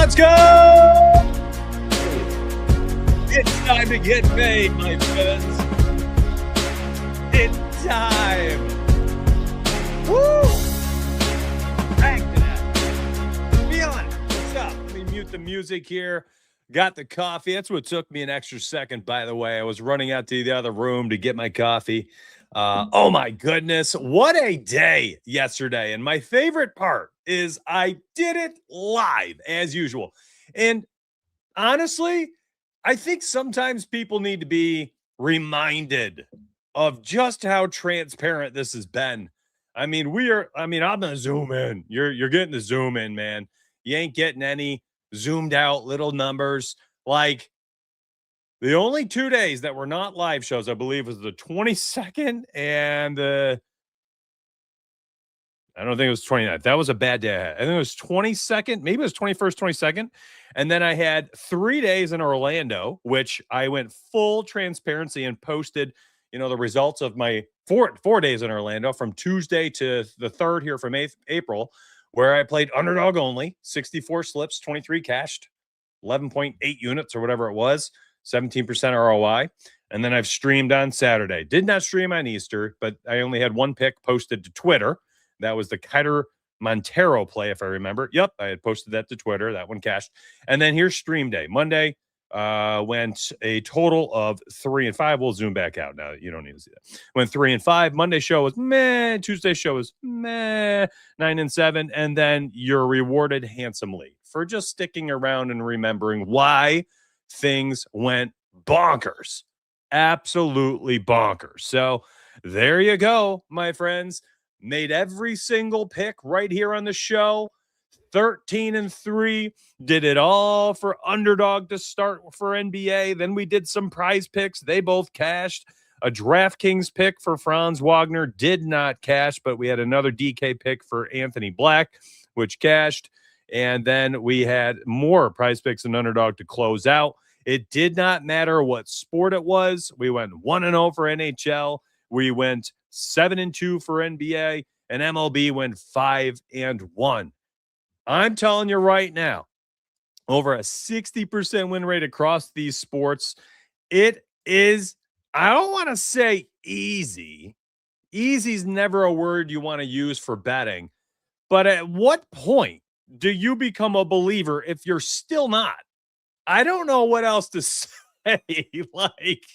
Let's go! It's time to get paid, my friends. It's time. Woo! Back to that. Feeling it. What's up? Let me mute the music here. Got the coffee. That's what took me an extra second, by the way. I was running out to the other room to get my coffee. Oh, my goodness. What a day yesterday. And my favorite part is I did it live, as usual. And honestly, I think sometimes people need to be reminded of just how transparent this has been. I mean, I'm gonna zoom in. You're getting the zoom in, man. You ain't getting any zoomed out little numbers. Like the only 2 days that were not live shows, I believe, was the 22nd and I don't think it was 29th. That was a bad day. I think it was 22nd. Maybe it was 21st, 22nd. And then I had 3 days in Orlando, which I went full transparency and posted, the results of my four days in Orlando from Tuesday to the 3rd here from April, where I played underdog only, 64 slips, 23 cashed, 11.8 units or whatever it was, 17% ROI. And then I've streamed on Saturday. Did not stream on Easter, but I only had one pick posted to Twitter. That was the Kiter Montero play, if I remember. Yep, I had posted that to Twitter. That one cashed. And then here's stream day. Monday went a total of 3 and 5. We'll zoom back out now. You don't need to see that. Went 3 and 5. Monday show was meh. Tuesday show was meh. 9 and 7. And then you're rewarded handsomely for just sticking around and remembering why things went bonkers. Absolutely bonkers. So there you go, my friends. Made every single pick right here on the show. 13 and 3. Did it all for underdog to start for NBA. Then we did some prize picks. They both cashed. A DraftKings pick for Franz Wagner did not cash, but we had another DK pick for Anthony Black, which cashed. And then we had more prize picks and underdog to close out. It did not matter what sport it was. We went 1-0 for NHL. We went 7-2 for NBA, and MLB went 5-1. I'm telling you right now, over a 60% win rate across these sports. It is, I don't want to say easy. Easy's never a word you want to use for betting. But at what point do you become a believer if you're still not? I don't know what else to say. Like,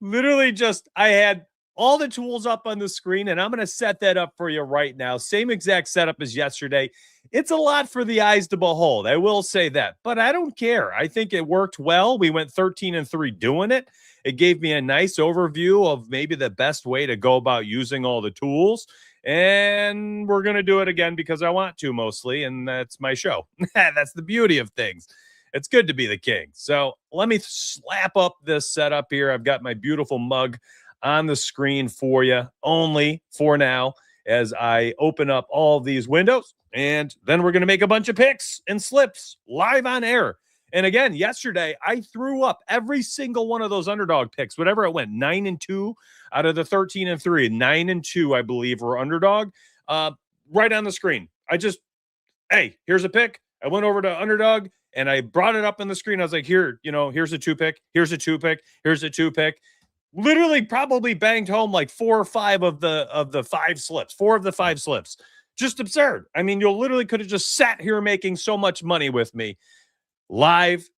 literally just, I had all the tools up on the screen, and I'm going to set that up for you right now. Same exact setup as yesterday. It's a lot for the eyes to behold. I will say that, but I don't care. I think it worked well. We went 13 and 3 doing it. It gave me a nice overview of maybe the best way to go about using all the tools. And we're going to do it again because I want to mostly, and that's my show. That's the beauty of things. It's good to be the king. So let me slap up this setup here. I've got my beautiful mug on the screen for you only for now as I open up all these windows. And then we're going to make a bunch of picks and slips live on air. And again, yesterday, I threw up every single one of those underdog picks, whatever it went, 9-2 out of the 13 and 3, 9-2, I believe, were underdog right on the screen. Hey, here's a pick. I went over to underdog and I brought it up on the screen. I was like, here's a 2 pick. Here's a 2 pick. Here's a 2 pick. Literally probably banged home like 4 or 5 of the 5 slips, 4 of the 5 slips. Just absurd. I mean, you literally could have just sat here making so much money with me live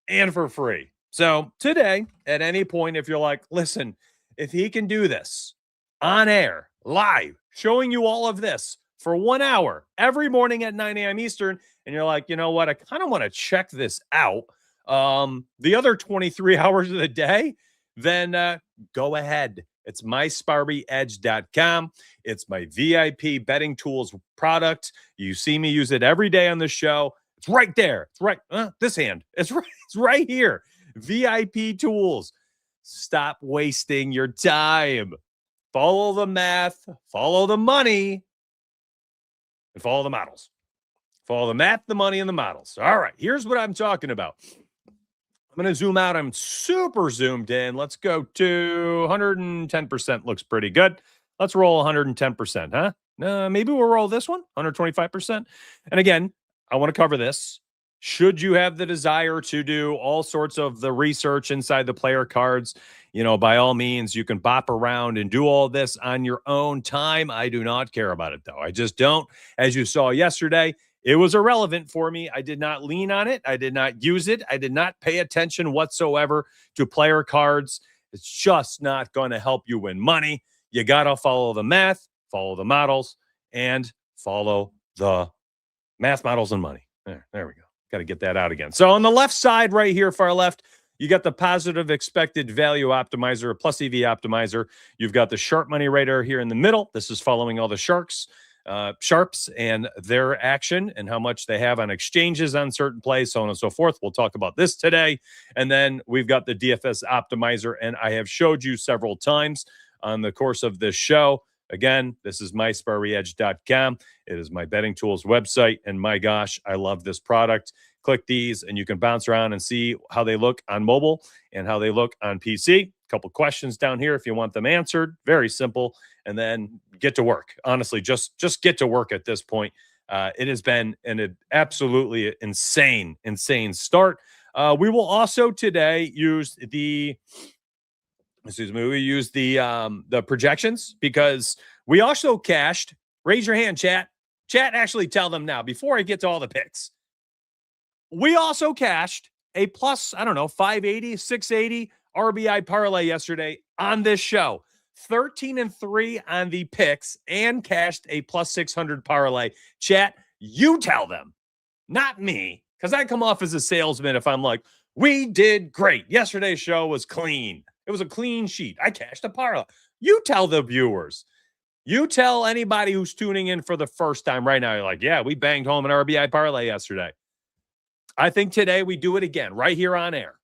and for free. So today, at any point, if you're like, listen, if he can do this on air, live, showing you all of this for 1 hour every morning at 9 a.m. Eastern, and you're like, you know what, I kind of want to check this out the other 23 hours of the day, then go ahead. It's mysparbyedge.com. It's my VIP betting tools product. You see me use it every day on the show. It's right there. It's right. This hand. It's right here. VIP tools. Stop wasting your time. Follow the math. Follow the money. And follow the models. Follow the math, the money, and the models. All right. Here's what I'm talking about. I'm going to zoom out. I'm super zoomed in. Let's go to 110%. Looks pretty good. Let's roll 110%, huh? Maybe we'll roll this one, 125%. And again, I want to cover this. Should you have the desire to do all sorts of the research inside the player cards, by all means, you can bop around and do all this on your own time. I do not care about it, though. I just don't. As you saw yesterday, it was irrelevant for me. I did not lean on it. I did not use it. I did not pay attention whatsoever to player cards. It's just not going to help you win money. You got to follow the math, follow the models, and follow the math, models, and money. There we go. Got to get that out again. So on the left side right here, far left, you got the positive expected value optimizer, plus EV optimizer. You've got the sharp money radar here in the middle. This is following all the sharps and their action and how much they have on exchanges on certain plays, so on and so forth. We'll talk about this today. And then we've got the DFS optimizer, and I have showed you several times on the course of this show. Again, this is mysparryedge.com. It is my betting tools website, and my gosh, I love this product. Click these, and you can bounce around and see how they look on mobile and how they look on PC. A couple questions down here if you want them answered. Very simple, and then get to work. Honestly, just get to work at this point. It has been an absolutely insane start. We will also today use the projections because we also cashed. Raise your hand, chat. Chat, actually tell them now before I get to all the picks. We also cashed a plus, 580, 680 RBI parlay yesterday on this show. 13-3 on the picks and cashed a plus 600 parlay. Chat, you tell them, not me, because I come off as a salesman if I'm like, we did great. Yesterday's show was clean. It was a clean sheet. I cashed a parlay. You tell the viewers. You tell anybody who's tuning in for the first time right now, you're like, yeah, we banged home an RBI parlay yesterday. I think today we do it again right here on air.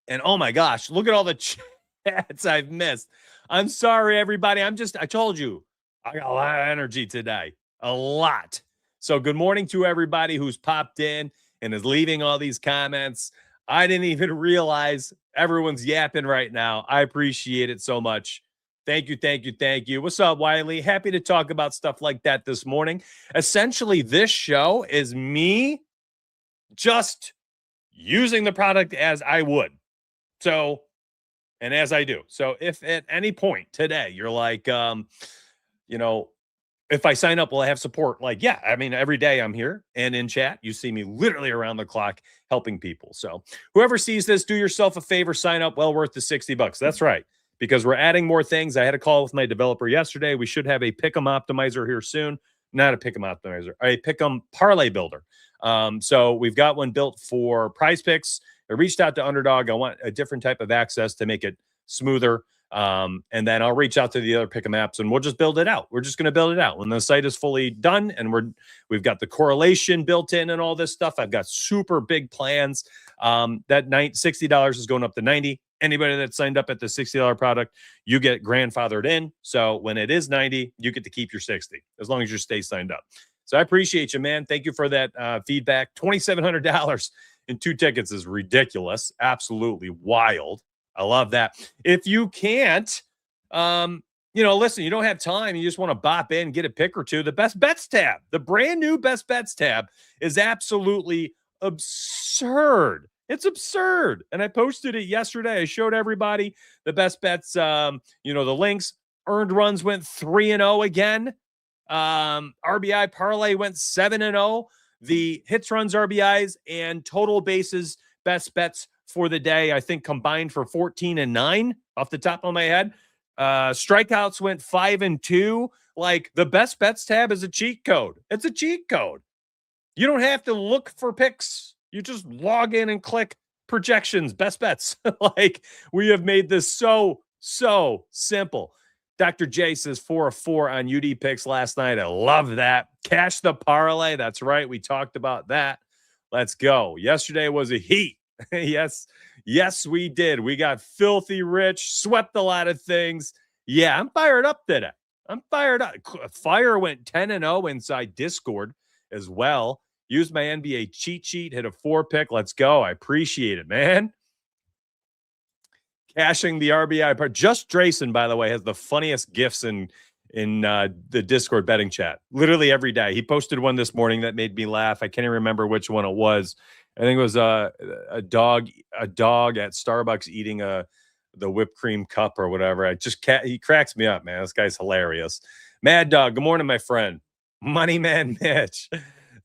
And oh my gosh, look at all the chats I've missed. I'm sorry, everybody. I told you, I got a lot of energy today. A lot. So good morning to everybody who's popped in and is leaving all these comments. I didn't even realize everyone's yapping right now. I appreciate it so much. Thank you. What's up, Wiley? Happy to talk about stuff like that this morning. Essentially, this show is me just using the product as I would. So, and as I do. So if at any point today you're like, if I sign up, will I have support? Like, yeah, every day I'm here and in chat, you see me literally around the clock helping people. So whoever sees this, do yourself a favor, sign up, well worth the $60. That's right. Because we're adding more things. I had a call with my developer yesterday. We should have a pick'em optimizer here soon. Not a pick'em optimizer, a pick'em parlay builder. So we've got one built for Prize Picks. I reached out to Underdog. I want a different type of access to make it smoother. And then I'll reach out to the other pick'em apps and we'll just build it out. We're just going to build it out when the site is fully done and we've got the correlation built in and all this stuff. I've got super big plans. That $60 is going up to $90. Anybody that signed up at the $60 product, you get grandfathered in. So when it is $90, you get to keep your $60 as long as you stay signed up. So I appreciate you, man. Thank you for that feedback. $2,700 in 2 tickets is ridiculous. Absolutely wild. I love that. If you can't, listen, you don't have time. You just want to bop in, get a pick or two. The Best Bets tab, the brand new Best Bets tab is absolutely absurd. It's absurd. And I posted it yesterday. I showed everybody the Best Bets, the links. Earned runs went 3-0 again. RBI parlay went 7-0. The hits, runs, RBIs, and total bases Best Bets for the day, I think combined for 14-9 off the top of my head. Strikeouts went 5-2. Like the Best Bets tab is a cheat code. It's a cheat code. You don't have to look for picks. You just log in and click projections, best bets. Like we have made this so simple. Dr. J says 4 of 4 on UD picks last night. I love that. Cash the parlay. That's right. We talked about that. Let's go. Yesterday was a heat. Yes, we did. We got filthy rich, swept a lot of things. Yeah, I'm fired up today. I'm fired up. Fire went 10-0 inside Discord as well. Used my NBA cheat sheet, hit a 4 pick. Let's go. I appreciate it, man. Cashing the RBI part. Just Drayson, by the way, has the funniest gifts in in the Discord betting chat. Literally every day. He posted one this morning that made me laugh. I can't even remember which one it was. I think it was a dog at Starbucks eating the whipped cream cup or whatever. He cracks me up, man. This guy's hilarious. Mad Dog, good morning, my friend. Money Man Mitch.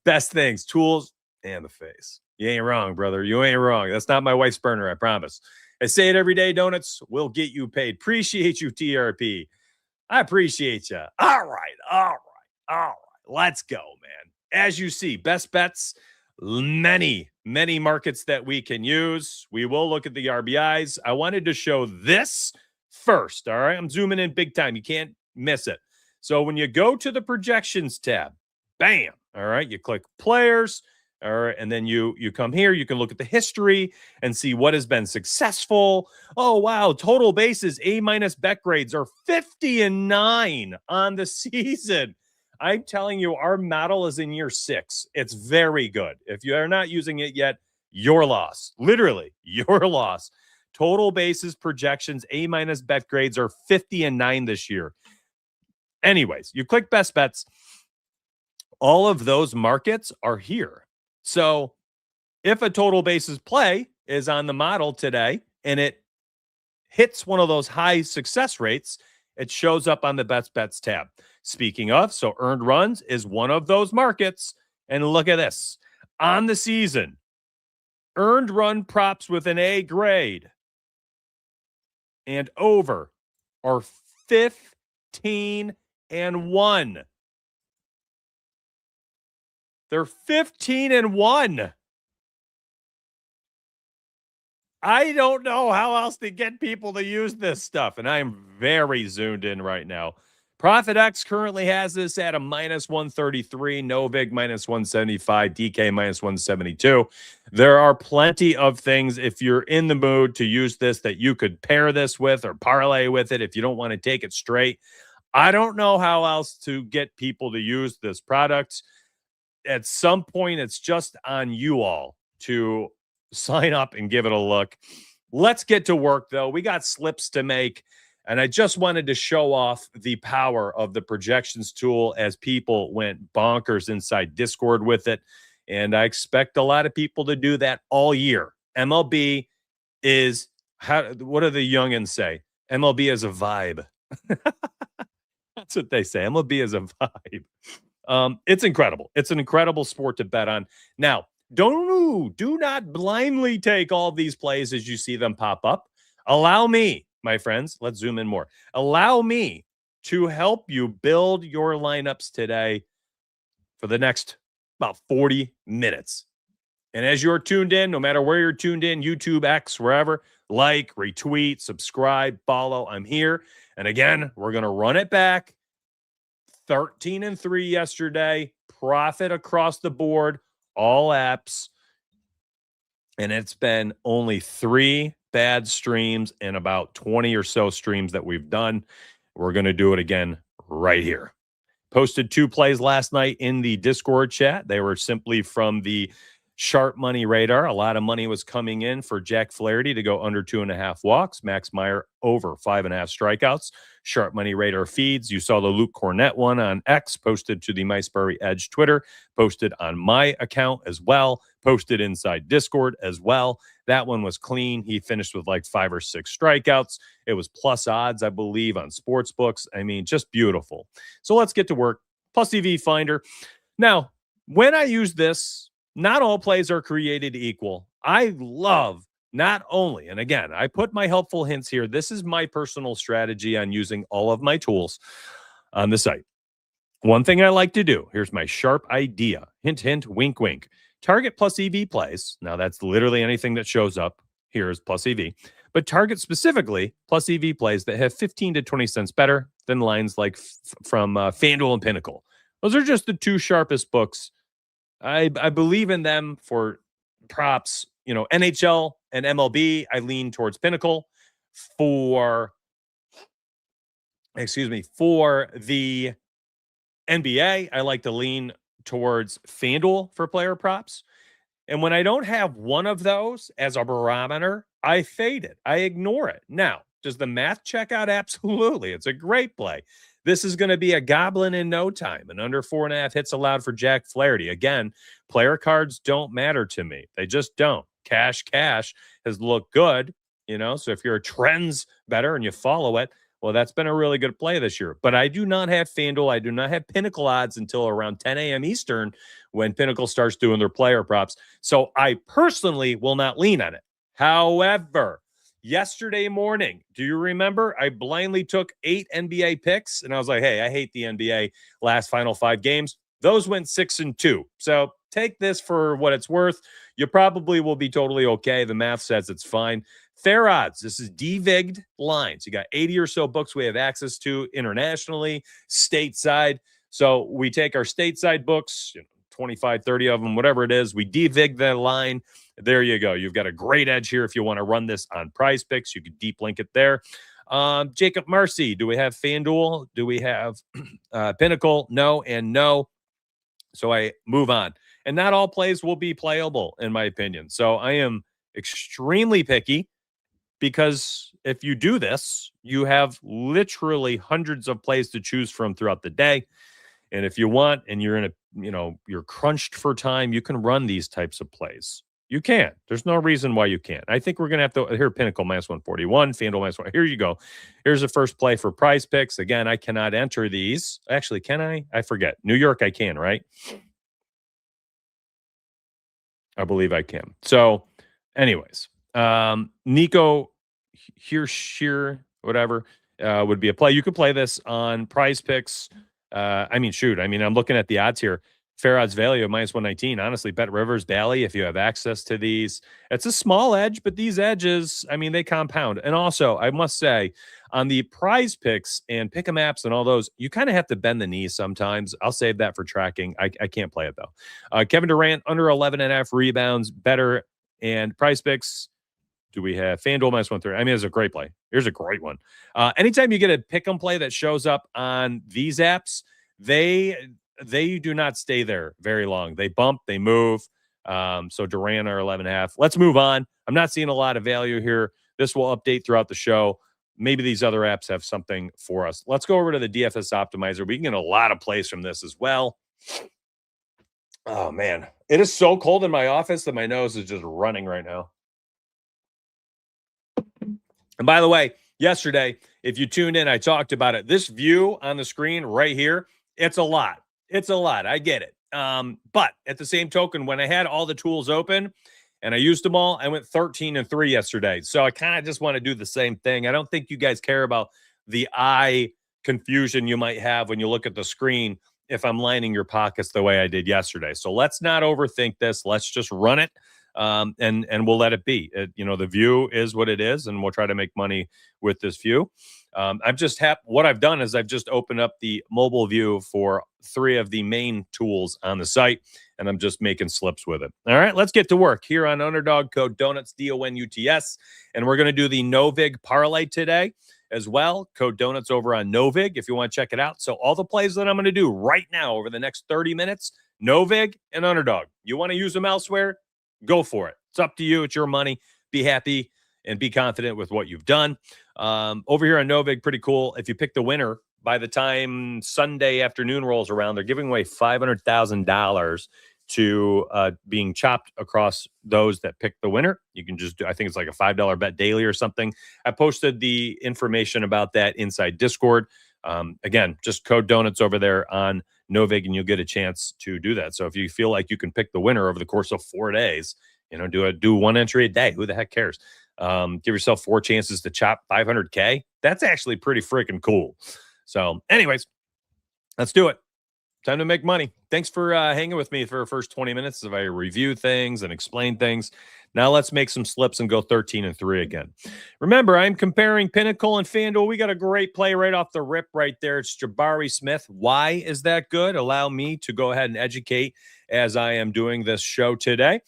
Best things, tools, and the face. You ain't wrong, brother. You ain't wrong. That's not my wife's burner, I promise. I say it every day, donuts will get you paid. Appreciate you, TRP. I appreciate you. All right. Let's go, man. As you see, best bets, many markets that we can use. We will look at the RBIs. I wanted to show this first, all right? I'm zooming in big time. You can't miss it. So when you go to the projections tab, bam, all right, you click players, all right, and then you come here. You can look at the history and see what has been successful. Oh, wow, total bases, A- bet grades are 50-9 on the season. I'm telling you, our model is in year 6. It's very good. If you are not using it yet, your loss. Literally, your loss. Total bases projections, A- bet grades are 50-9 this year. Anyways, you click best bets. All of those markets are here. So if a total bases play is on the model today and it hits one of those high success rates, it shows up on the best bets tab. Speaking of, so earned runs is one of those markets. And look at this. On the season, earned run props with an A grade and over are 15-1. They're 15-1. I don't know how else to get people to use this stuff, and I am very zoomed in right now. ProfitX currently has this at a -133, Novig -175, DK -172. There are plenty of things, if you're in the mood to use this, that you could pair this with or parlay with it if you don't want to take it straight. I don't know how else to get people to use this product. At some point, it's just on you all to sign up and give it a look. Let's get to work, though. We got slips to make, and I just wanted to show off the power of the projections tool as people went bonkers inside Discord with it, and I expect a lot of people to do that all year. MLB is, what do the youngins say? MLB is a vibe. That's what they say. MLB is a vibe. It's incredible. It's an incredible sport to bet on. Now, do not blindly take all these plays as you see them pop up. Allow me, my friends, let's zoom in more. Allow me to help you build your lineups today for the next about 40 minutes. And as you're tuned in, no matter where you're tuned in, YouTube, X, wherever, like, retweet, subscribe, follow. I'm here. And again, we're going to run it back. 13-3 yesterday, profit across the board, all apps. And it's been only 3 bad streams and about 20 or so streams that we've done. We're going to do it again right here. Posted 2 plays last night in the Discord chat. They were simply from the Sharp Money Radar. A lot of money was coming in for Jack Flaherty to go under 2.5 walks. Max Meyer over 5.5 strikeouts. Sharp Money Radar feeds. You saw the Luke Cornett one on X, posted to the MySparry Edge Twitter, posted on my account as well, posted inside Discord as well. That one was clean. He finished with like 5 or 6 strikeouts. It was plus odds, I believe, on sports books. I mean, just beautiful. So let's get to work. Plus EV Finder. Now, when I use this, not all plays are created equal. I love not only, and again, I put my helpful hints here. This is my personal strategy on using all of my tools on the site. One thing I like to do, here's my sharp idea. Hint, hint, wink, wink. Target plus EV plays. Now, that's literally anything that shows up. Here's plus EV. But target specifically plus EV plays that have 15 to 20 cents better than lines like from FanDuel and Pinnacle. Those are just the 2 sharpest books. I believe in them for props. You know, NHL and MLB, I lean towards Pinnacle. For the NBA, I like to lean towards FanDuel for player props. And when I don't have one of those as a barometer, I fade it. I ignore it. Now, does the math check out? Absolutely. It's a great play. This is going to be a goblin in no time, and under 4.5 hits allowed for Jack Flaherty. Again, player cards don't matter to me. They just don't. Cash has looked good, so if you're a trends better and you follow it, well, that's been a really good play this year. But I do not have FanDuel. I do not have Pinnacle odds until around 10 a.m. Eastern when Pinnacle starts doing their player props. So I personally will not lean on it. However, yesterday morning, do you remember? I blindly took 8 NBA picks, and I was like, hey, I hate the NBA last final 5 games. Those went 6-2. So take this for what it's worth. You probably will be totally okay. The math says it's fine. Fair odds. This is DVIG'd lines. You got 80 or so books we have access to internationally, stateside. So we take our stateside books, 25, 30 of them, whatever it is. We DVIG that line. There you go. You've got a great edge here if you want to run this on Prize Picks. You could deep link it there. Jacob Marcy, do we have FanDuel? Do we have Pinnacle? No and no. So I move on. And not all plays will be playable, in my opinion. So I am extremely picky because if you do this, you have literally hundreds of plays to choose from throughout the day. And if you want, and you're in a, you're crunched for time, you can run these types of plays. You can. There's no reason why you can't. I think we're going to have to, here, Pinnacle -141, FanDuel -1. Here you go. Here's the first play for Prize Picks. Again, I cannot enter these. Actually, can I? I forget. New York, I can, right? I believe I can. So, anyways, Nico Hershier, whatever, would be a play. You could play this on Prize Picks. I'm looking at the odds here. Fair odds value of -119. Honestly, Bet Rivers, Bally, if you have access to these. It's a small edge, but these edges, they compound. And also, I must say, on the Prize Picks and Pick'em apps and all those, you kind of have to bend the knees sometimes. I'll save that for tracking. I can't play it, though. Kevin Durant, under 11.5 rebounds, better. And Prize Picks, do we have FanDuel -130? It's a great play. Here's a great one. Anytime you get a Pick'em play that shows up on these apps, they do not stay there very long. They bump, they move. So Durant are 11.5. Let's move on. I'm not seeing a lot of value here. This will update throughout the show. Maybe these other apps have something for us. Let's go over to the DFS Optimizer. We can get a lot of plays from this as well. Oh, man. It is so cold in my office that my nose is just running right now. And by the way, yesterday, if you tuned in, I talked about it. This view on the screen right here, it's a lot. It's a lot. I get it. But at the same token, when I had all the tools open and I used them all, I went 13-3 yesterday. So I kind of just want to do the same thing. I don't think you guys care about the eye confusion you might have when you look at the screen if I'm lining your pockets the way I did yesterday. So let's not overthink this. Let's just run it. And we'll let it be. The view is what it is, and we'll try to make money with this view. What I've done is I've just opened up the mobile view for 3 of the main tools on the site, and I'm just making slips with it. All right, let's get to work here on Underdog. Code Donuts, DONUTS, and we're going to do the Novig parlay today as well. Code Donuts over on Novig if you want to check it out. So all the plays that I'm going to do right now over the next 30 minutes, Novig and Underdog. You want to use them elsewhere? Go for it. It's up to you. It's your money. Be happy and be confident with what you've done. Over here on Novig, pretty cool. If you pick the winner, by the time Sunday afternoon rolls around, they're giving away $500,000 to being chopped across those that pick the winner. You can just do, I think it's like a $5 bet daily or something. I posted the information about that inside Discord. Again, just code Donuts over there on Novig, and you'll get a chance to do that. So if you feel like you can pick the winner over the course of 4 days, do one entry a day. Who the heck cares? Give yourself 4 chances to chop $500K. That's actually pretty freaking cool. So anyways, let's do it. Time to make money. Thanks for hanging with me for the first 20 minutes as I review things and explain things. Now let's make some slips and go 13-3 again. Remember, I'm comparing Pinnacle and FanDuel. We got a great play right off the rip right there. It's Jabari Smith. Why is that good? Allow me to go ahead and educate as I am doing this show today.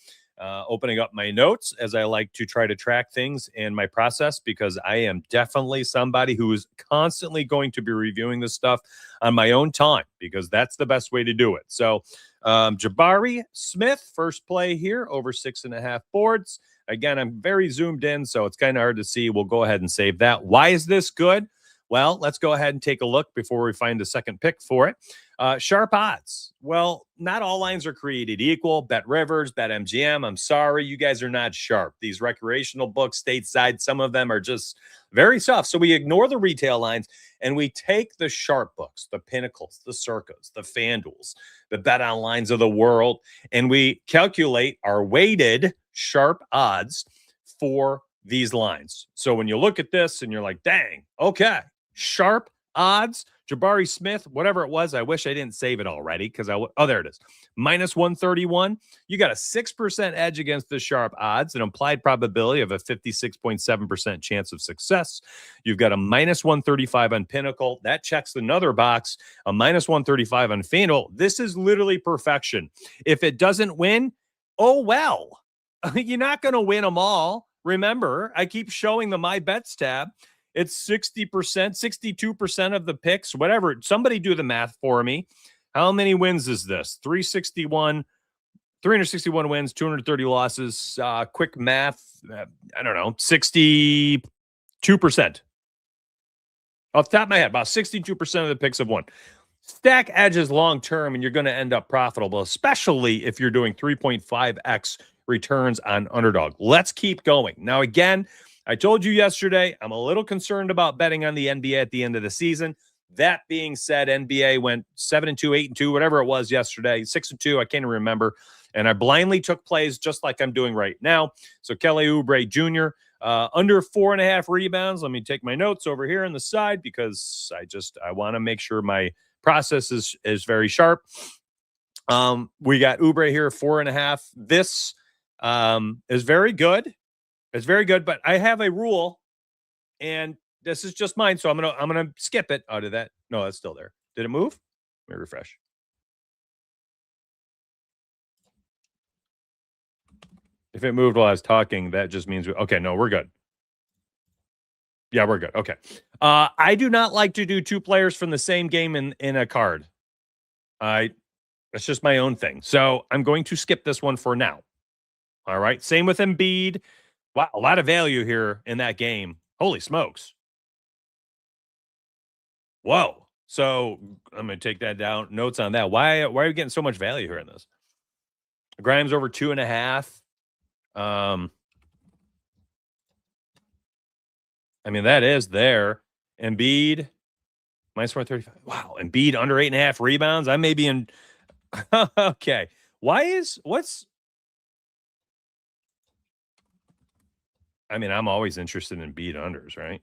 Opening up my notes as I like to try to track things in my process, because I am definitely somebody who is constantly going to be reviewing this stuff on my own time, because that's the best way to do it. So Jabari Smith, first play here, over 6.5 boards. Again, I'm very zoomed in, so it's kind of hard to see. We'll go ahead and save that. Why is this good? Well, let's go ahead and take a look before we find a second pick for it. Sharp odds. Well, not all lines are created equal. Bet Rivers, Bet MGM. I'm sorry, you guys are not sharp. These recreational books, stateside, some of them are just very soft. So we ignore the retail lines and we take the sharp books, the Pinnacles, the Circas, the FanDuels, the Bet Onlines of the world, and we calculate our weighted sharp odds for these lines. So when you look at this and you're like, dang, okay, sharp odds, Jabari Smith, whatever it was. I wish I didn't save it already because oh, there it is. Minus 131. You got a 6% edge against the sharp odds, an implied probability of a 56.7% chance of success. You've got a minus 135 on Pinnacle. That checks another box. A minus 135 on FanDuel. This is literally perfection. If it doesn't win, oh well. You're not going to win them all. Remember, I keep showing the My Bets tab. It's 60%, 62% of the picks, whatever. Somebody do the math for me. How many wins is this? 361 wins, 230 losses. Quick math. I don't know, 62%. Off the top of my head, about 62% of the picks have won. Stack edges long term, and you're going to end up profitable, especially if you're doing 3.5x returns on underdog. Let's keep going. Now, again, I told you yesterday, I'm a little concerned about betting on the NBA at the end of the season. That being said, NBA went 7-2, 8-2, whatever it was yesterday, 6-2, I can't even remember. And I blindly took plays just like I'm doing right now. So Kelly Oubre Jr., under 4.5 rebounds. Let me take my notes over here on the side because I want to make sure my process is very sharp. We got Oubre here, 4.5. This is very good. It's very good, but I have a rule, and this is just mine, so I'm gonna skip it. Oh, did that? No, that's still there. Did it move? Let me refresh. If it moved while I was talking, that just means okay. No, we're good. Yeah, we're good. Okay. I do not like to do two players from the same game in a card. That's just my own thing. So I'm going to skip this one for now. All right. Same with Embiid. Wow, a lot of value here in that game. Holy smokes. Whoa. So I'm going to take that down. Notes on that. Why are we getting so much value here in this? Grimes over 2.5. I mean, that is there. Embiid, minus 135. Wow. Embiid under 8.5 rebounds. I may be in. Okay. I mean, I'm always interested in Embiid unders, right?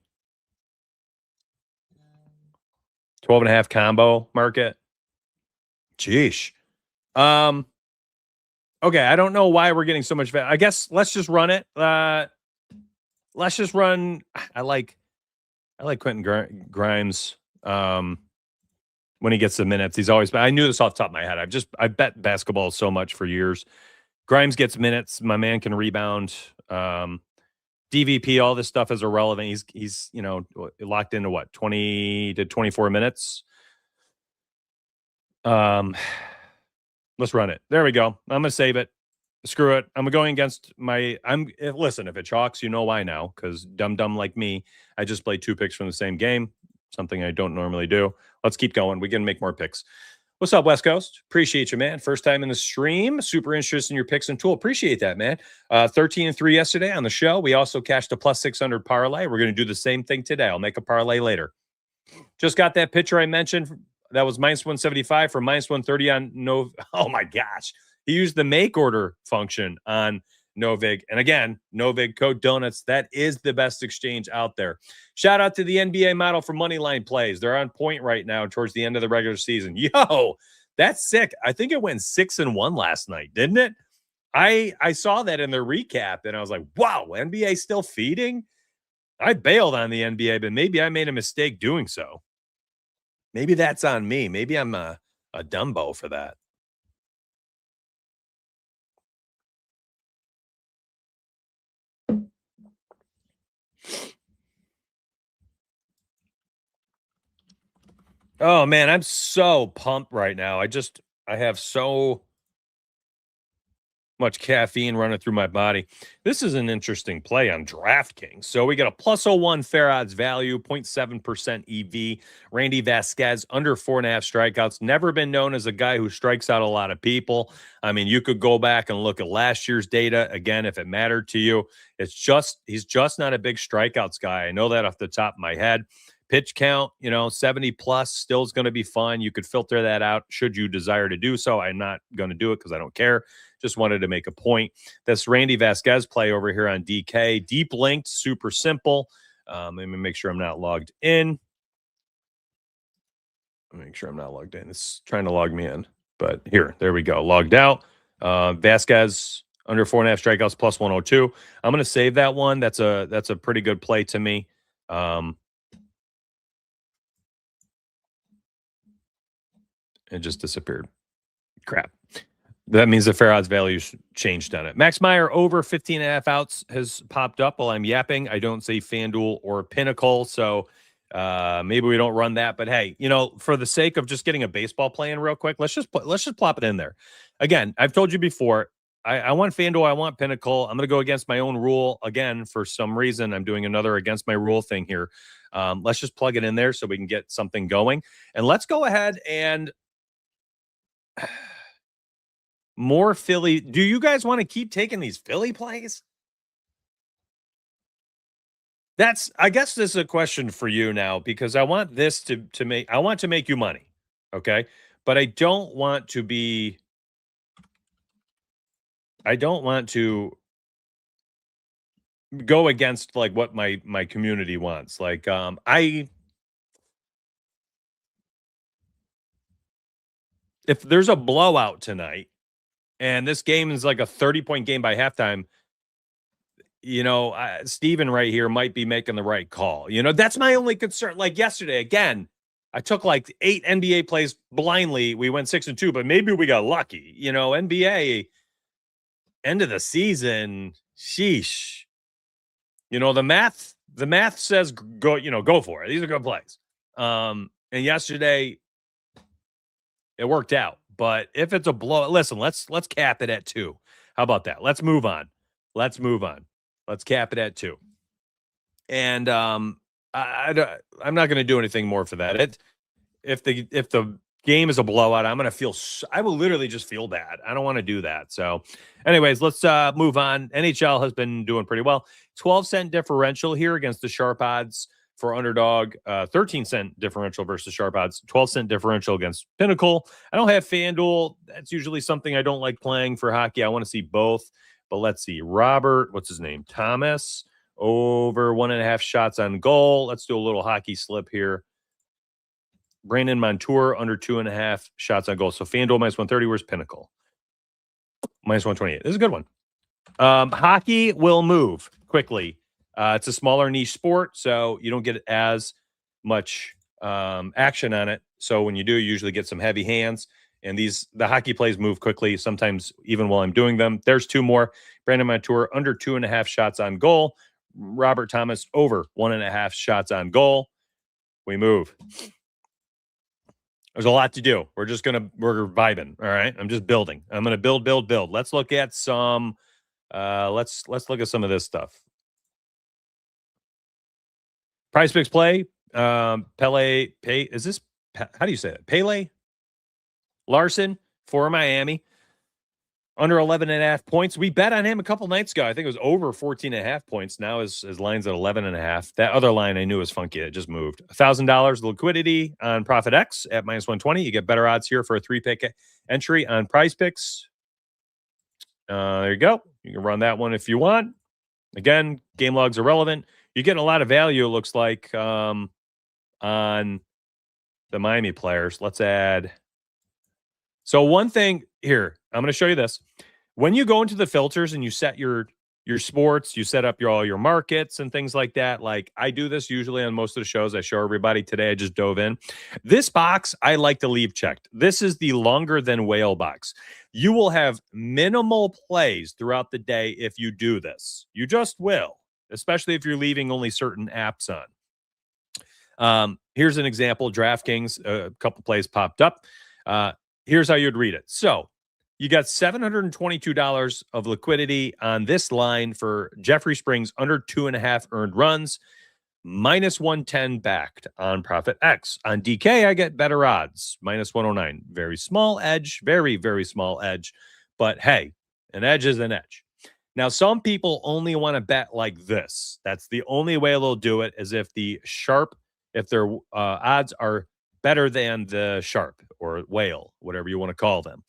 12.5 combo market. Jeesh. Okay, I don't know why we're getting so much value. I guess let's just run it. Let's just run. I like Quentin Grimes. When he gets the minutes, he's always. I knew this off the top of my head. I bet basketball so much for years. Grimes gets minutes. My man can rebound. DVP, all this stuff is irrelevant. He's locked into what, 20 to 24 minutes. Let's run it. There we go. I'm gonna save it. Screw it. I'm going against listen, if it chalks, you know why now, because dumb like me, I just played 2 picks from the same game, something I don't normally do. Let's keep going. We can make more picks. What's up, West Coast? Appreciate you, man. First time in the stream. Super interested in your picks and tool. Appreciate that, man. 13-3 yesterday on the show. We also cashed a plus 600 parlay. We're going to do the same thing today. I'll make a parlay later. Just got that picture I mentioned. That was minus 175 for minus 130 on no. Oh, my gosh. He used the make order function on Novig. And again, Novig code donuts. That is the best exchange out there. Shout out to the NBA model for moneyline plays. They're on point right now towards the end of the regular season. Yo, that's sick. I think it went 6-1 last night, didn't it? I saw that in the recap and I was like, wow, NBA still feeding? I bailed on the NBA, but maybe I made a mistake doing so. Maybe that's on me. Maybe I'm a Dumbo for that. Oh man, I'm so pumped right now. I have so much caffeine running through my body. This is an interesting play on DraftKings. So we got a plus 01 fair odds value, 0.7% EV. Randy Vasquez, under 4.5 strikeouts. Never been known as a guy who strikes out a lot of people. I mean, you could go back and look at last year's data again if it mattered to you. He's just not a big strikeouts guy. I know that off the top of my head. Pitch count, 70 plus still is going to be fun. You could filter that out should you desire to do so. I'm not going to do it because I don't care. Just wanted to make a point. This Randy Vasquez play over here on DK. Deep linked, super simple. Let me make sure I'm not logged in. Make sure I'm not logged in. It's trying to log me in. But there we go. Logged out. Vasquez under 4.5 strikeouts plus 102. I'm going to save that one. That's a pretty good play to me. It just disappeared. Crap. That means the fair odds value changed on it. Max Meyer over 15.5 outs has popped up while I'm yapping. I don't see FanDuel or Pinnacle, so maybe we don't run that. But hey, for the sake of just getting a baseball play in real quick, let's just plop it in there. Again, I've told you before, I want FanDuel, I want Pinnacle. I'm going to go against my own rule again. For some reason, I'm doing another against my rule thing here. Let's just plug it in there so we can get something going. And let's go ahead and more Philly. Do you guys want to keep taking these Philly plays? I guess this is a question for you now, because I want this to make you money. Okay. But I don't want to go against like what my community wants. Like, if there's a blowout tonight and this game is like a 30-point game by halftime, Steven right here might be making the right call. That's my only concern. Like yesterday, again, I took like 8 NBA plays blindly. We went 6-2, but maybe we got lucky. NBA end of the season, sheesh. The math says go for it. These are good plays. And yesterday it worked out. But if it's a blow, listen, let's cap it at 2. How about that? Let's move on. Let's cap it at 2. And I'm not going to do anything more for that. If the game is a blowout, I will literally just feel bad. I don't want to do that. So anyways, let's move on. NHL has been doing pretty well. 12-cent differential here against the sharp odds for underdog, 13-cent differential versus sharp odds, 12-cent differential against Pinnacle. I don't have FanDuel. That's usually something I don't like playing for hockey. I want to see both. But let's see. Robert, what's his name? Thomas, over 1.5 shots on goal. Let's do a little hockey slip here. Brandon Montour, under 2.5 shots on goal. So FanDuel minus 130. Where's Pinnacle? Minus 128. This is a good one. Hockey will move quickly. It's a smaller niche sport, so you don't get as much action on it. So when you do, you usually get some heavy hands. And the hockey plays move quickly, sometimes even while I'm doing them. There's 2 more. Brandon Montour, under 2.5 shots on goal. Robert Thomas, over 1.5 shots on goal. We move. There's a lot to do. We're vibing. All right. I'm just building. I'm going to build. Let's look at some, let's look at some of this stuff. Prize Picks play. Pele, is this, how do you say it? Pele Larson for Miami. Under 11.5 points. We bet on him a couple nights ago. I think it was over 14.5 points. Now his line's at 11.5. That other line I knew was funky. It just moved. $1,000 liquidity on Profit X at minus 120. You get better odds here for a 3-pick entry on Prize Picks. There you go. You can run that one if you want. Again, game logs are relevant. You're getting a lot of value, it looks like, on the Miami players. Let's add. So one thing here, I'm going to show you this. When you go into the filters and you set your sports, you set up all your markets and things like that. Like I do this usually on most of the shows. I show everybody. Today I just dove in. This box I like to leave checked. This is the longer than whale box. You will have minimal plays throughout the day if you do this. You just will, especially if you're leaving only certain apps on. Here's an example. DraftKings, a couple plays popped up. Here's how you'd read it. So You got $722 of liquidity on this line for Jeffrey Springs under 2.5 earned runs, minus 110 backed on Profit X. On DK, I get better odds, minus 109. Very small edge, very, very small edge. But hey, an edge is an edge. Now, some people only want to bet like this. That's the only way they'll do it, is if the sharp, if their odds are better than the sharp or whale, whatever you want to call them.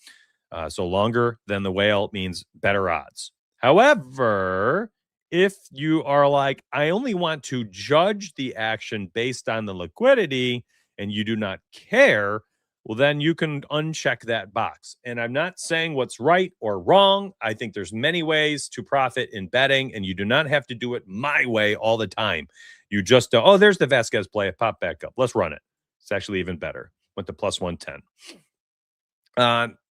So longer than the whale means better odds. However, if you are like, I only want to judge the action based on the liquidity and you do not care, well, then you can uncheck that box. And I'm not saying what's right or wrong. I think there's many ways to profit in betting, and you do not have to do it my way all the time. You just, oh, there's the Vasquez play. It popped back up. Let's run it. It's actually even better. Went to plus 110.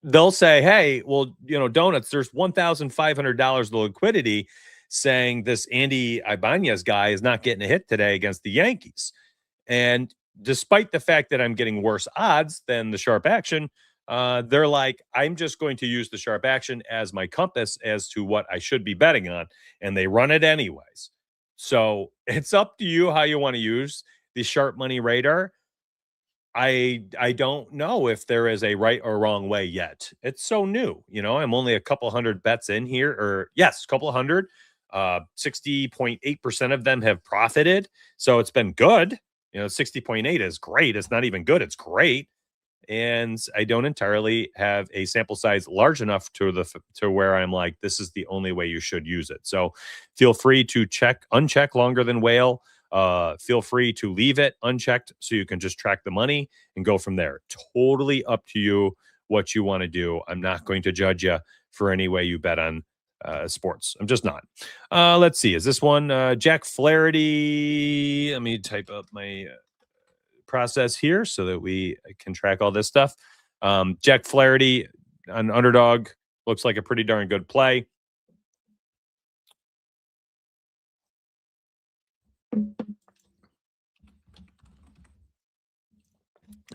They'll say, hey, well, Donuts, there's $1,500 of liquidity saying this Andy Ibanez guy is not getting a hit today against the Yankees. And despite the fact that I'm getting worse odds than the sharp action, they're like, I'm just going to use the sharp action as my compass as to what I should be betting on. And they run it anyways. So it's up to you how you want to use the sharp money radar. I don't know if there is a right or wrong way yet. It's so new. I'm only a couple hundred bets in here, or yes, a couple hundred. 60.8% of them have profited. So it's been good. 60.8 is great. It's not even good. It's great. And I don't entirely have a sample size large enough to where I'm like, this is the only way you should use it. So feel free to uncheck longer than whale. Feel free to leave it unchecked so you can just track the money and go from there. Totally up to you what you want to do. I'm not going to judge you for any way you bet on sports. I'm just not. Let's see. Is this one Jack Flaherty? Let me type up my process here so that we can track all this stuff. Jack Flaherty, an underdog, looks like a pretty darn good play.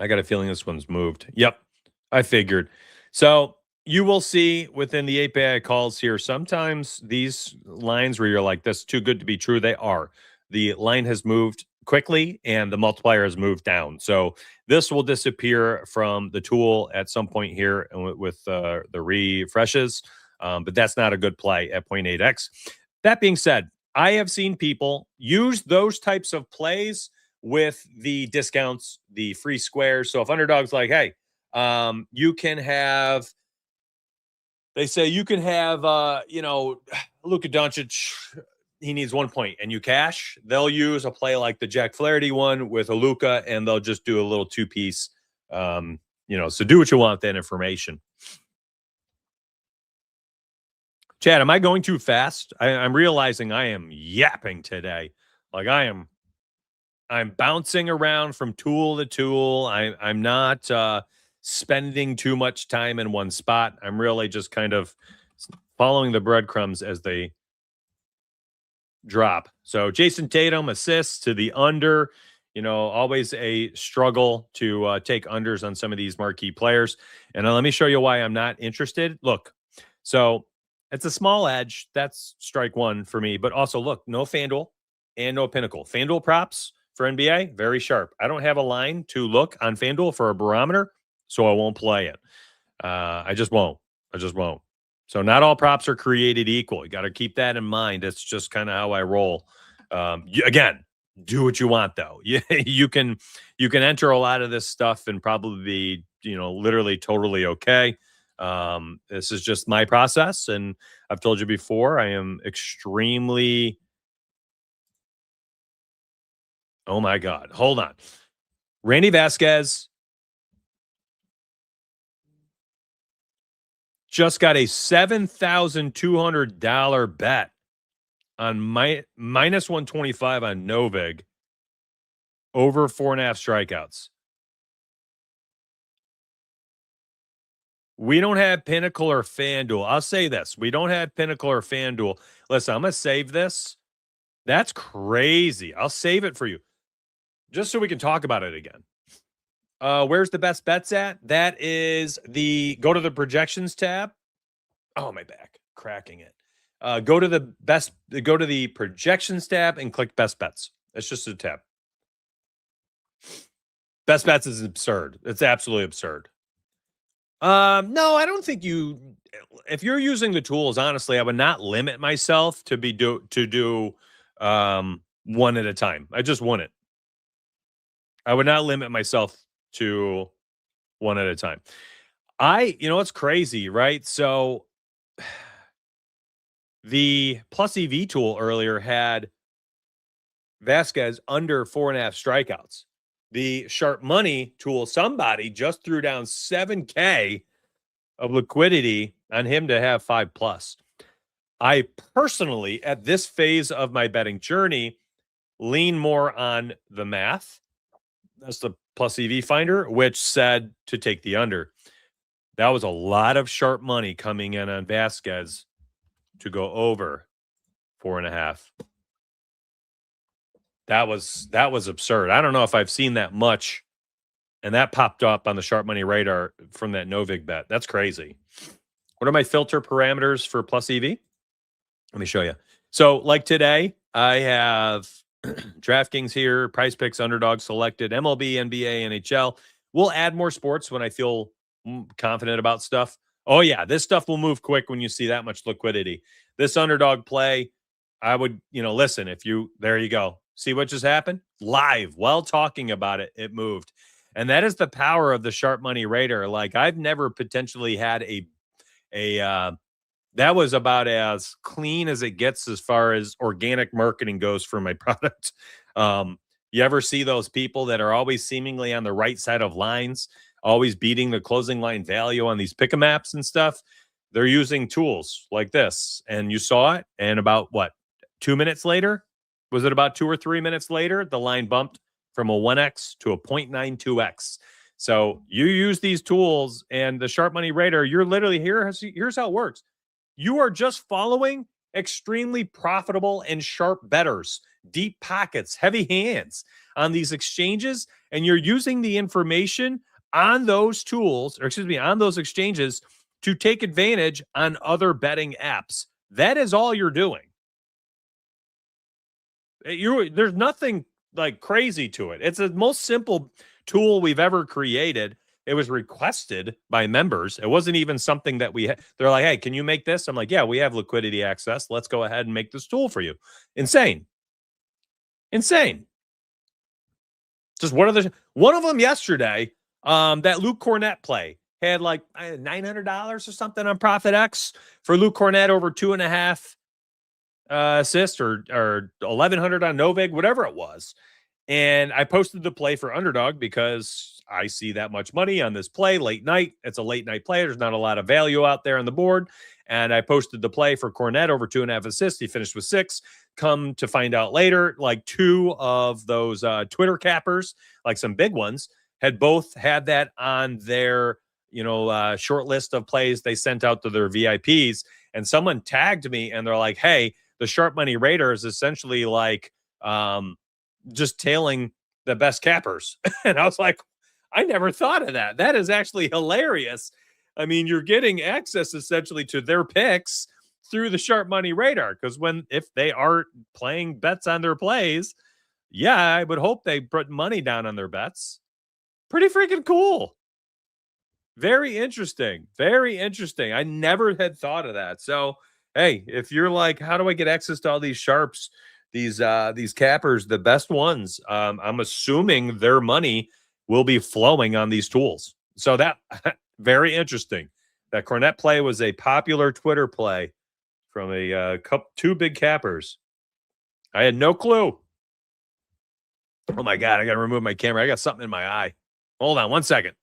I got a feeling this one's moved. Yep, I figured. So you will see within the API calls here, sometimes these lines where you're like, that's too good to be true, they are. The line has moved quickly and the multiplier has moved down. So this will disappear from the tool at some point here with the refreshes, but that's not a good play at 0.8x. That being said, I have seen people use those types of plays with the discounts, the free squares. So if underdog's like, hey, you can have, they say you can have, Luka Doncic, he needs 1 point and you cash, they'll use a play like the Jack Flaherty one with a Luka and they'll just do a little two-piece, so do what you want with that information. Chad, am I going too fast? I'm realizing I am yapping today. Like I'm bouncing around from tool to tool. I'm not spending too much time in one spot. I'm really just kind of following the breadcrumbs as they drop. So Jason Tatum assists to the under. Always a struggle to take unders on some of these marquee players. And let me show you why I'm not interested. Look, so it's a small edge. That's strike one for me. But also, look, no FanDuel and no Pinnacle. FanDuel props for NBA, very sharp. I don't have a line to look on FanDuel for a barometer, so I won't play it. I just won't. So not all props are created equal. You got to keep that in mind. It's just kind of how I roll. Again, do what you want, though. You can enter a lot of this stuff and probably be, literally totally okay. This is just my process, and I've told you before, I am extremely. Oh my God. Hold on. Randy Vasquez just got a $7,200 bet on minus 125 on Novig over 4.5 strikeouts. We don't have Pinnacle or FanDuel. I'll say this. We don't have Pinnacle or FanDuel. Listen, I'm going to save this. That's crazy. I'll save it for you just so we can talk about it again. Where's the best bets at? That is go to the projections tab. Oh, my back, cracking it. Go to the projections tab and click best bets. It's just a tab. Best bets is absurd. It's absolutely absurd. No, I don't think if you're using the tools, honestly, I would not limit myself to do one at a time. I just wouldn't. I would not limit myself to one at a time. It's crazy, right? So the plus EV tool earlier had Vasquez under 4.5 strikeouts. The sharp money tool, somebody just threw down 7K of liquidity on him to have 5+. I personally, at this phase of my betting journey, lean more on the math. That's the plus EV finder, which said to take the under. That was a lot of sharp money coming in on Vasquez to go over 4.5. That was absurd. I don't know if I've seen that much, and that popped up on the sharp money radar from that Novig bet. That's crazy. What are my filter parameters for plus EV? Let me show you. So, like today, I have DraftKings here, Price Picks, Underdog selected, MLB, NBA, NHL. We'll add more sports when I feel confident about stuff. Oh yeah, this stuff will move quick when you see that much liquidity. This underdog play, I would, listen, there you go. See what just happened? Live, while talking about it, it moved. And that is the power of the sharp money radar. Like, I've never potentially had that was about as clean as it gets as far as organic marketing goes for my product. You ever see those people that are always seemingly on the right side of lines, always beating the closing line value on these pick-em apps and stuff? They're using tools like this, and you saw it. And about 2 minutes later, was it about 2 or 3 minutes later, the line bumped from a 1x to a 0.92x. So you use these tools and the sharp money radar, you're literally here's how it works. You are just following extremely profitable and sharp bettors, deep pockets, heavy hands on these exchanges, and you're using the information on those tools, on those exchanges to take advantage on other betting apps. That is all you're doing. There's nothing like crazy to it. It's the most simple tool we've ever created. It was requested by members. It wasn't even something that they're like, hey, can you make this? I'm like, yeah, we have liquidity access. Let's go ahead and make this tool for you. Insane. Just one of them yesterday, that Luke Cornett play had like $900 or something on ProfitX for Luke Cornett over 2.5 assists or 1,100 on Novig, whatever it was. And I posted the play for underdog because I see that much money on this play late night. It's a late night play. There's not a lot of value out there on the board. And I posted the play for Cornett over 2.5 assists. He finished with 6. Come to find out later, like 2 of those Twitter cappers, like some big ones, had both had that on their short list of plays they sent out to their VIPs. And someone tagged me and they're like, hey, the sharp money radar is essentially like just tailing the best cappers. And I was like, I never thought of that. That is actually hilarious. I mean, you're getting access essentially to their picks through the sharp money radar. Because if they are playing bets on their plays, yeah, I would hope they put money down on their bets. Pretty freaking cool. Very interesting. Very interesting. I never had thought of that. So, hey, if you're like, how do I get access to all these sharps, these cappers, the best ones? I'm assuming their money will be flowing on these tools. So that very interesting. That Cornett play was a popular Twitter play from two big cappers. I had no clue. Oh my God, I got to remove my camera. I got something in my eye. Hold on 1 second.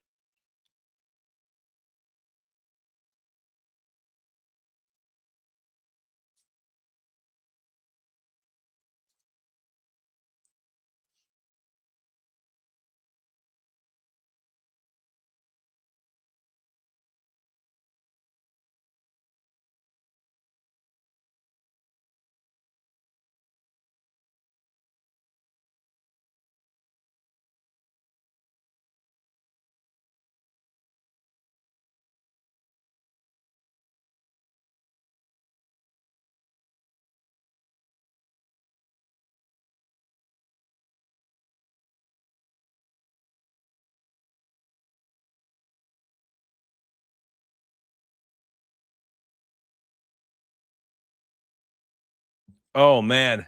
Oh, man.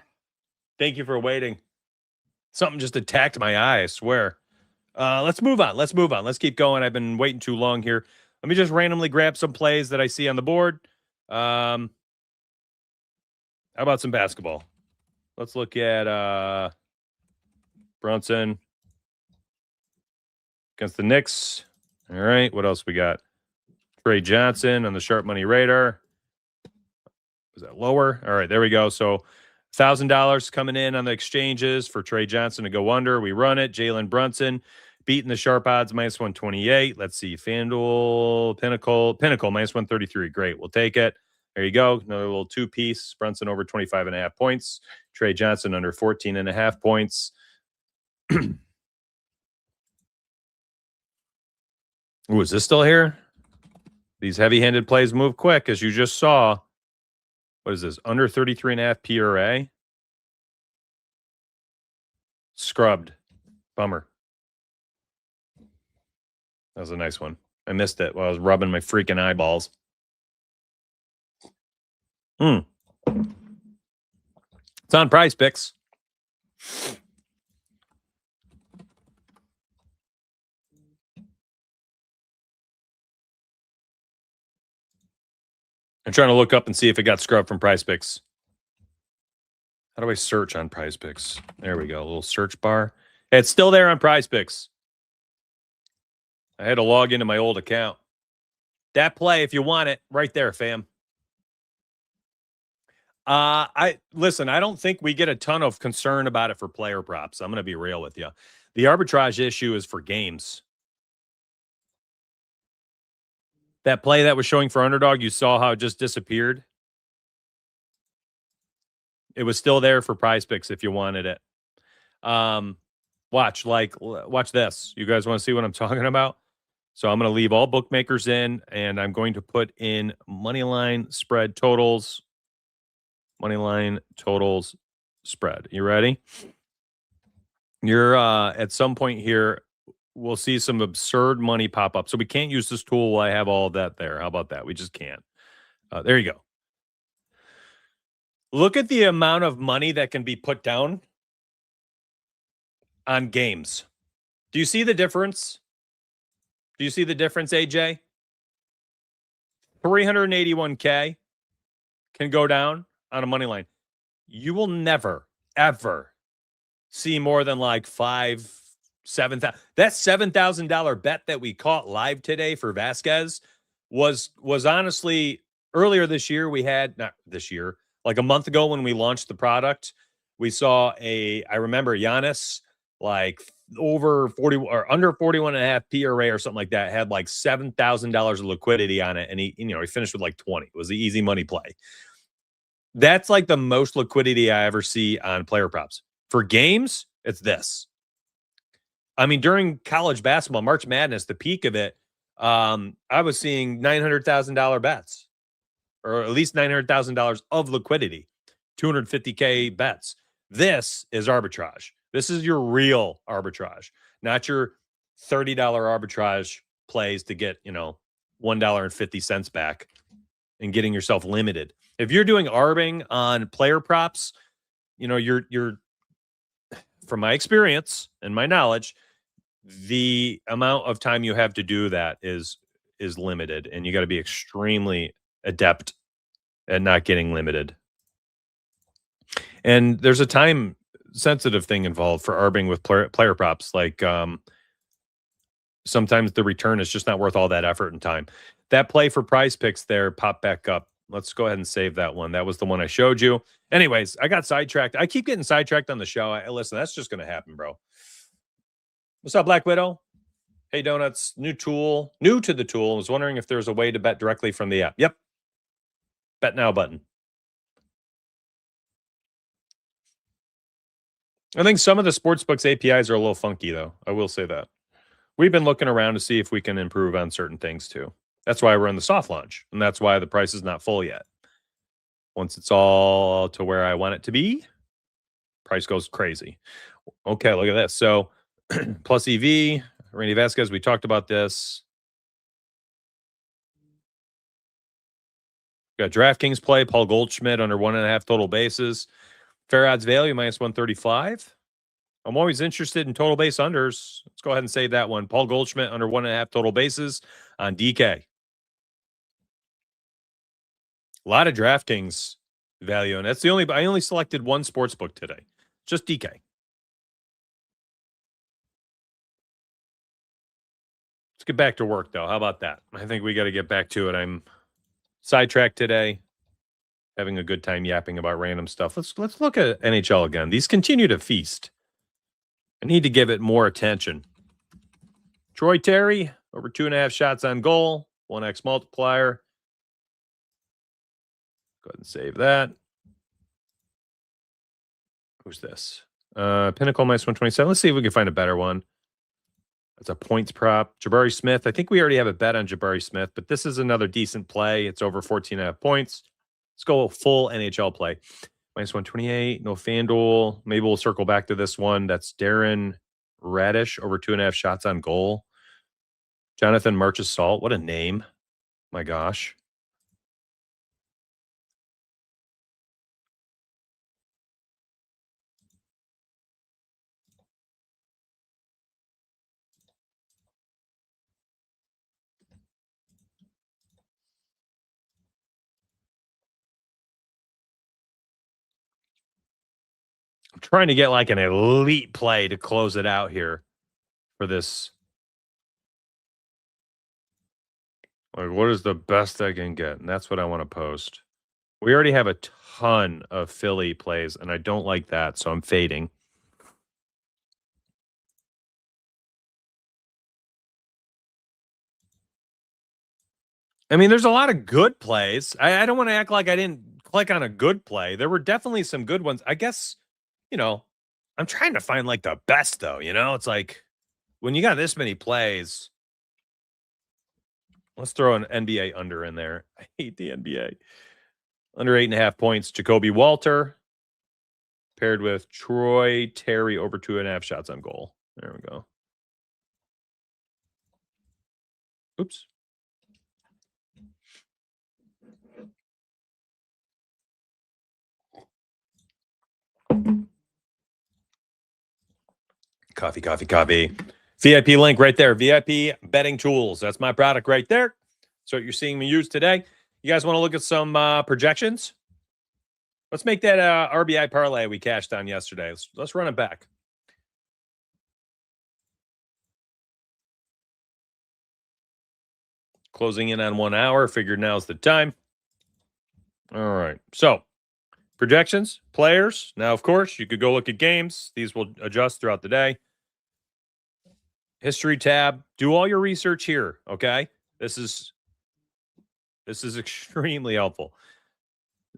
Thank you for waiting. Something just attacked my eye, I swear. Let's move on. Let's move on. Let's keep going. I've been waiting too long here. Let me just randomly grab some plays that I see on the board. How about some basketball? Let's look at Brunson against the Knicks. All right. What else we got? Trey Johnson on the sharp money radar. Was that lower? All right. There we go. So $1,000 coming in on the exchanges for Trey Johnson to go under. We run it. Jalen Brunson beating the sharp odds minus 128. Let's see. FanDuel, Pinnacle minus 133. Great. We'll take it. There you go. Another little two-piece. Brunson over 25.5 points. Trey Johnson under 14.5 points. Ooh, is this still here? These heavy-handed plays move quick, as you just saw. What is this? Under 33.5 PRA. Scrubbed. Bummer. That was a nice one. I missed it while I was rubbing my freaking eyeballs. It's on Prize Picks. I'm trying to look up and see if it got scrubbed from Prize Picks. How do I search on Prize Picks? There we go. A little search bar. It's still there on Prize Picks. I had to log into my old account. That play, if you want it, right there, fam. I don't think we get a ton of concern about it for player props. I'm going to be real with you. The arbitrage issue is for games. That play that was showing for underdog, you saw how it just disappeared. It was still there for Prize Picks if you wanted it. Watch this. You guys want to see what I'm talking about? So I'm going to leave all bookmakers in, and I'm going to put in moneyline spread totals. Moneyline totals spread. You ready? You're at some point here, we'll see some absurd money pop up. So we can't use this tool while I have all of that there. How about that? We just can't. There you go. Look at the amount of money that can be put down on games. Do you see the difference? Do you see the difference, AJ? 381K can go down on a money line. You will never, ever see more than like $7,000. That $7,000 bet that we caught live today for Vasquez was honestly earlier this year. We had, not this year, like a month ago when we launched the product, we saw I remember Giannis like over 40 or under 41.5 PRA or something like that, had like $7,000 of liquidity on it. And he finished with like 20. It was the easy money play. That's like the most liquidity I ever see on player props. For games, it's this. I mean, during college basketball, March Madness, the peak of it, I was seeing $900,000 bets, or at least $900,000 of liquidity, 250K bets. This is arbitrage. This is your real arbitrage, not your $30 arbitrage plays to get, $1.50 back and getting yourself limited. If you're doing arbing on player props, you're from my experience and my knowledge, the amount of time you have to do that is limited, and you got to be extremely adept at not getting limited. And there's a time sensitive thing involved for arbing with player props. Like sometimes the return is just not worth all that effort and time. That play for Prize Picks there popped back up. Let's go ahead and save that one. That was the one I showed you. Anyways, I got sidetracked. I keep getting sidetracked on the show. Listen, that's just going to happen, bro. What's up, Black Widow? Hey, Donuts. New to the tool. I was wondering if there's a way to bet directly from the app. Yep. Bet now button. I think some of the sportsbooks APIs are a little funky, though. I will say that. We've been looking around to see if we can improve on certain things, too. That's why we're in the soft launch, and that's why the price is not full yet. Once it's all to where I want it to be, price goes crazy. Okay, look at this. So, plus EV, Randy Vasquez, we talked about this. Got DraftKings play, Paul Goldschmidt under 1.5 total bases. Fair odds value, minus 135. I'm always interested in total base unders. Let's go ahead and save that one. Paul Goldschmidt under 1.5 total bases on DK. A lot of DraftKings value, and that's I only selected one sports book today. Just DK. Let's get back to work, though. How about that? I think we got to get back to it. I'm sidetracked today, having a good time yapping about random stuff. Let's look at NHL again. These continue to feast. I need to give it more attention. Troy Terry, over 2.5 shots on goal, 1x multiplier. Go ahead and save that. Who's this? Pinnacle minus 127. Let's see if we can find a better one. That's a points prop. Jabari Smith. I think we already have a bet on Jabari Smith, but this is another decent play. It's over 14.5 points. Let's go full NHL play. Minus 128. No FanDuel. Maybe we'll circle back to this one. That's Darren Radish, over 2.5 shots on goal. Jonathan Marchessault. What a name. My gosh. I'm trying to get like an elite play to close it out here for this. Like, what is the best I can get? And that's what I want to post. We already have a ton of Philly plays, and I don't like that, so I'm fading. I mean, there's a lot of good plays. I don't want to act like I didn't click on a good play. There were definitely some good ones. I guess, I'm trying to find like the best, though. It's like when you got this many plays, let's throw an NBA under in there. I hate the NBA. Under 8.5 points, Jacoby Walter paired with Troy Terry, over 2.5 shots on goal. There we go. Oops. Coffee. VIP link right there. VIP betting tools. That's my product right there. So what you're seeing me use today. You guys want to look at some projections? Let's make that RBI parlay we cashed on yesterday. Let's run it back. Closing in on 1 hour. Figured now's the time. All right. So projections, players. Now, of course, you could go look at games. These will adjust throughout the day. History tab. Do all your research here, okay? This is extremely helpful.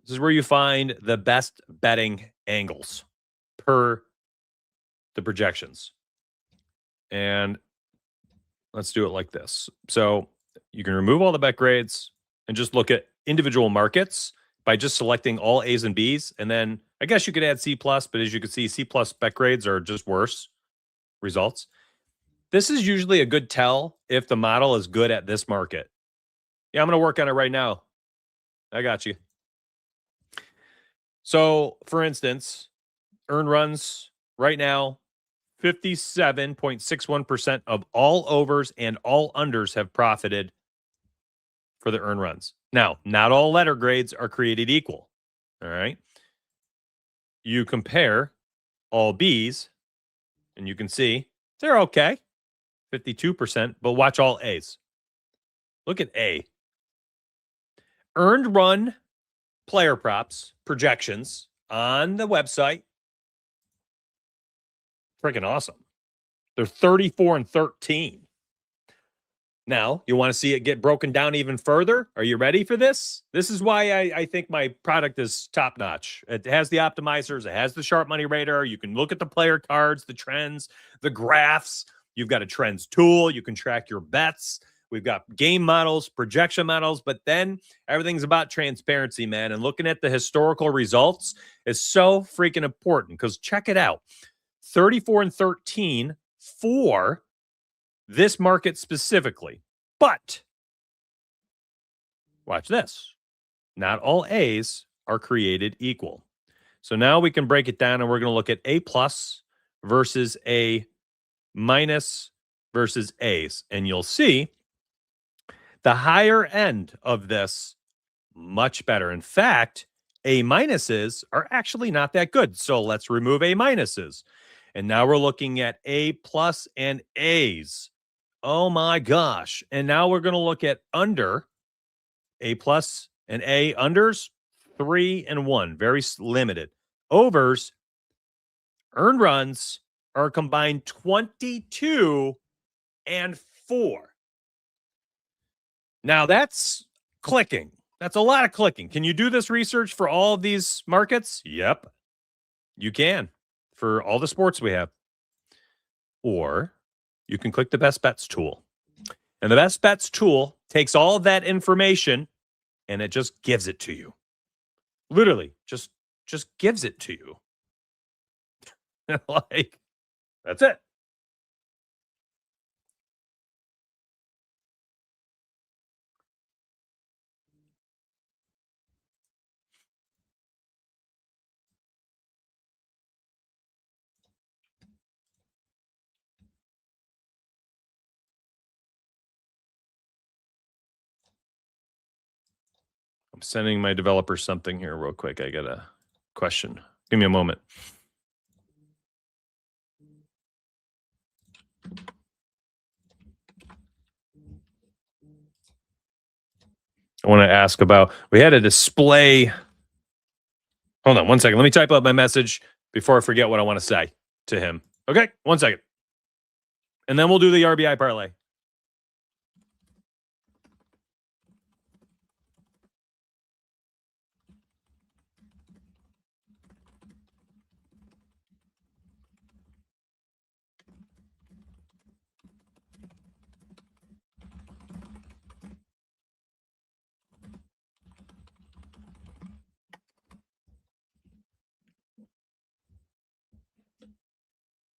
This is where you find the best betting angles per the projections. And let's do it like this. So you can remove all the bet grades and just look at individual markets by just selecting all A's and B's. And then I guess you could add C+, but as you can see, C+ bet grades are just worse results. This is usually a good tell if the model is good at this market. Yeah, I'm going to work on it right now. I got you. So, for instance, earned runs right now, 57.61% of all overs and all unders have profited for the earned runs. Now, not all letter grades are created equal. All right. You compare all Bs, and you can see they're okay, 52%, but watch all A's. Look at A. Earned run player props projections on the website. Freaking awesome. They're 34-13. Now, you want to see it get broken down even further? Are you ready for this? This is why I think my product is top notch. It has the optimizers. It has the sharp money radar. You can look at the player cards, the trends, the graphs. You've got a trends tool. You can track your bets. We've got game models, projection models, but then everything's about transparency, man. And looking at the historical results is so freaking important because check it out. 34-13 for this market specifically. But watch this. Not all A's are created equal. So now we can break it down and we're going to look at A plus versus A minus versus A's. And you'll see the higher end of this much better. In fact, A minuses are actually not that good. So let's remove A minuses. And now we're looking at A plus and A's. Oh my gosh. And now we're going to look at under A plus and A unders 3 and 1, very limited. Overs, earned runs are combined 22 and 4. Now that's clicking. That's a lot of clicking. Can you do this research for all of these markets? Yep, you can for all the sports we have. Or you can click the best bets tool. And the best bets tool takes all of that information and it just gives it to you. Literally, just gives it to you. Like, that's it. I'm sending my developer something here real quick. I got a question. Give me a moment. I want to ask about, we had a display. Hold on one second. Let me type up my message before I forget what I want to say to him. Okay, 1 second. And then we'll do the RBI parlay.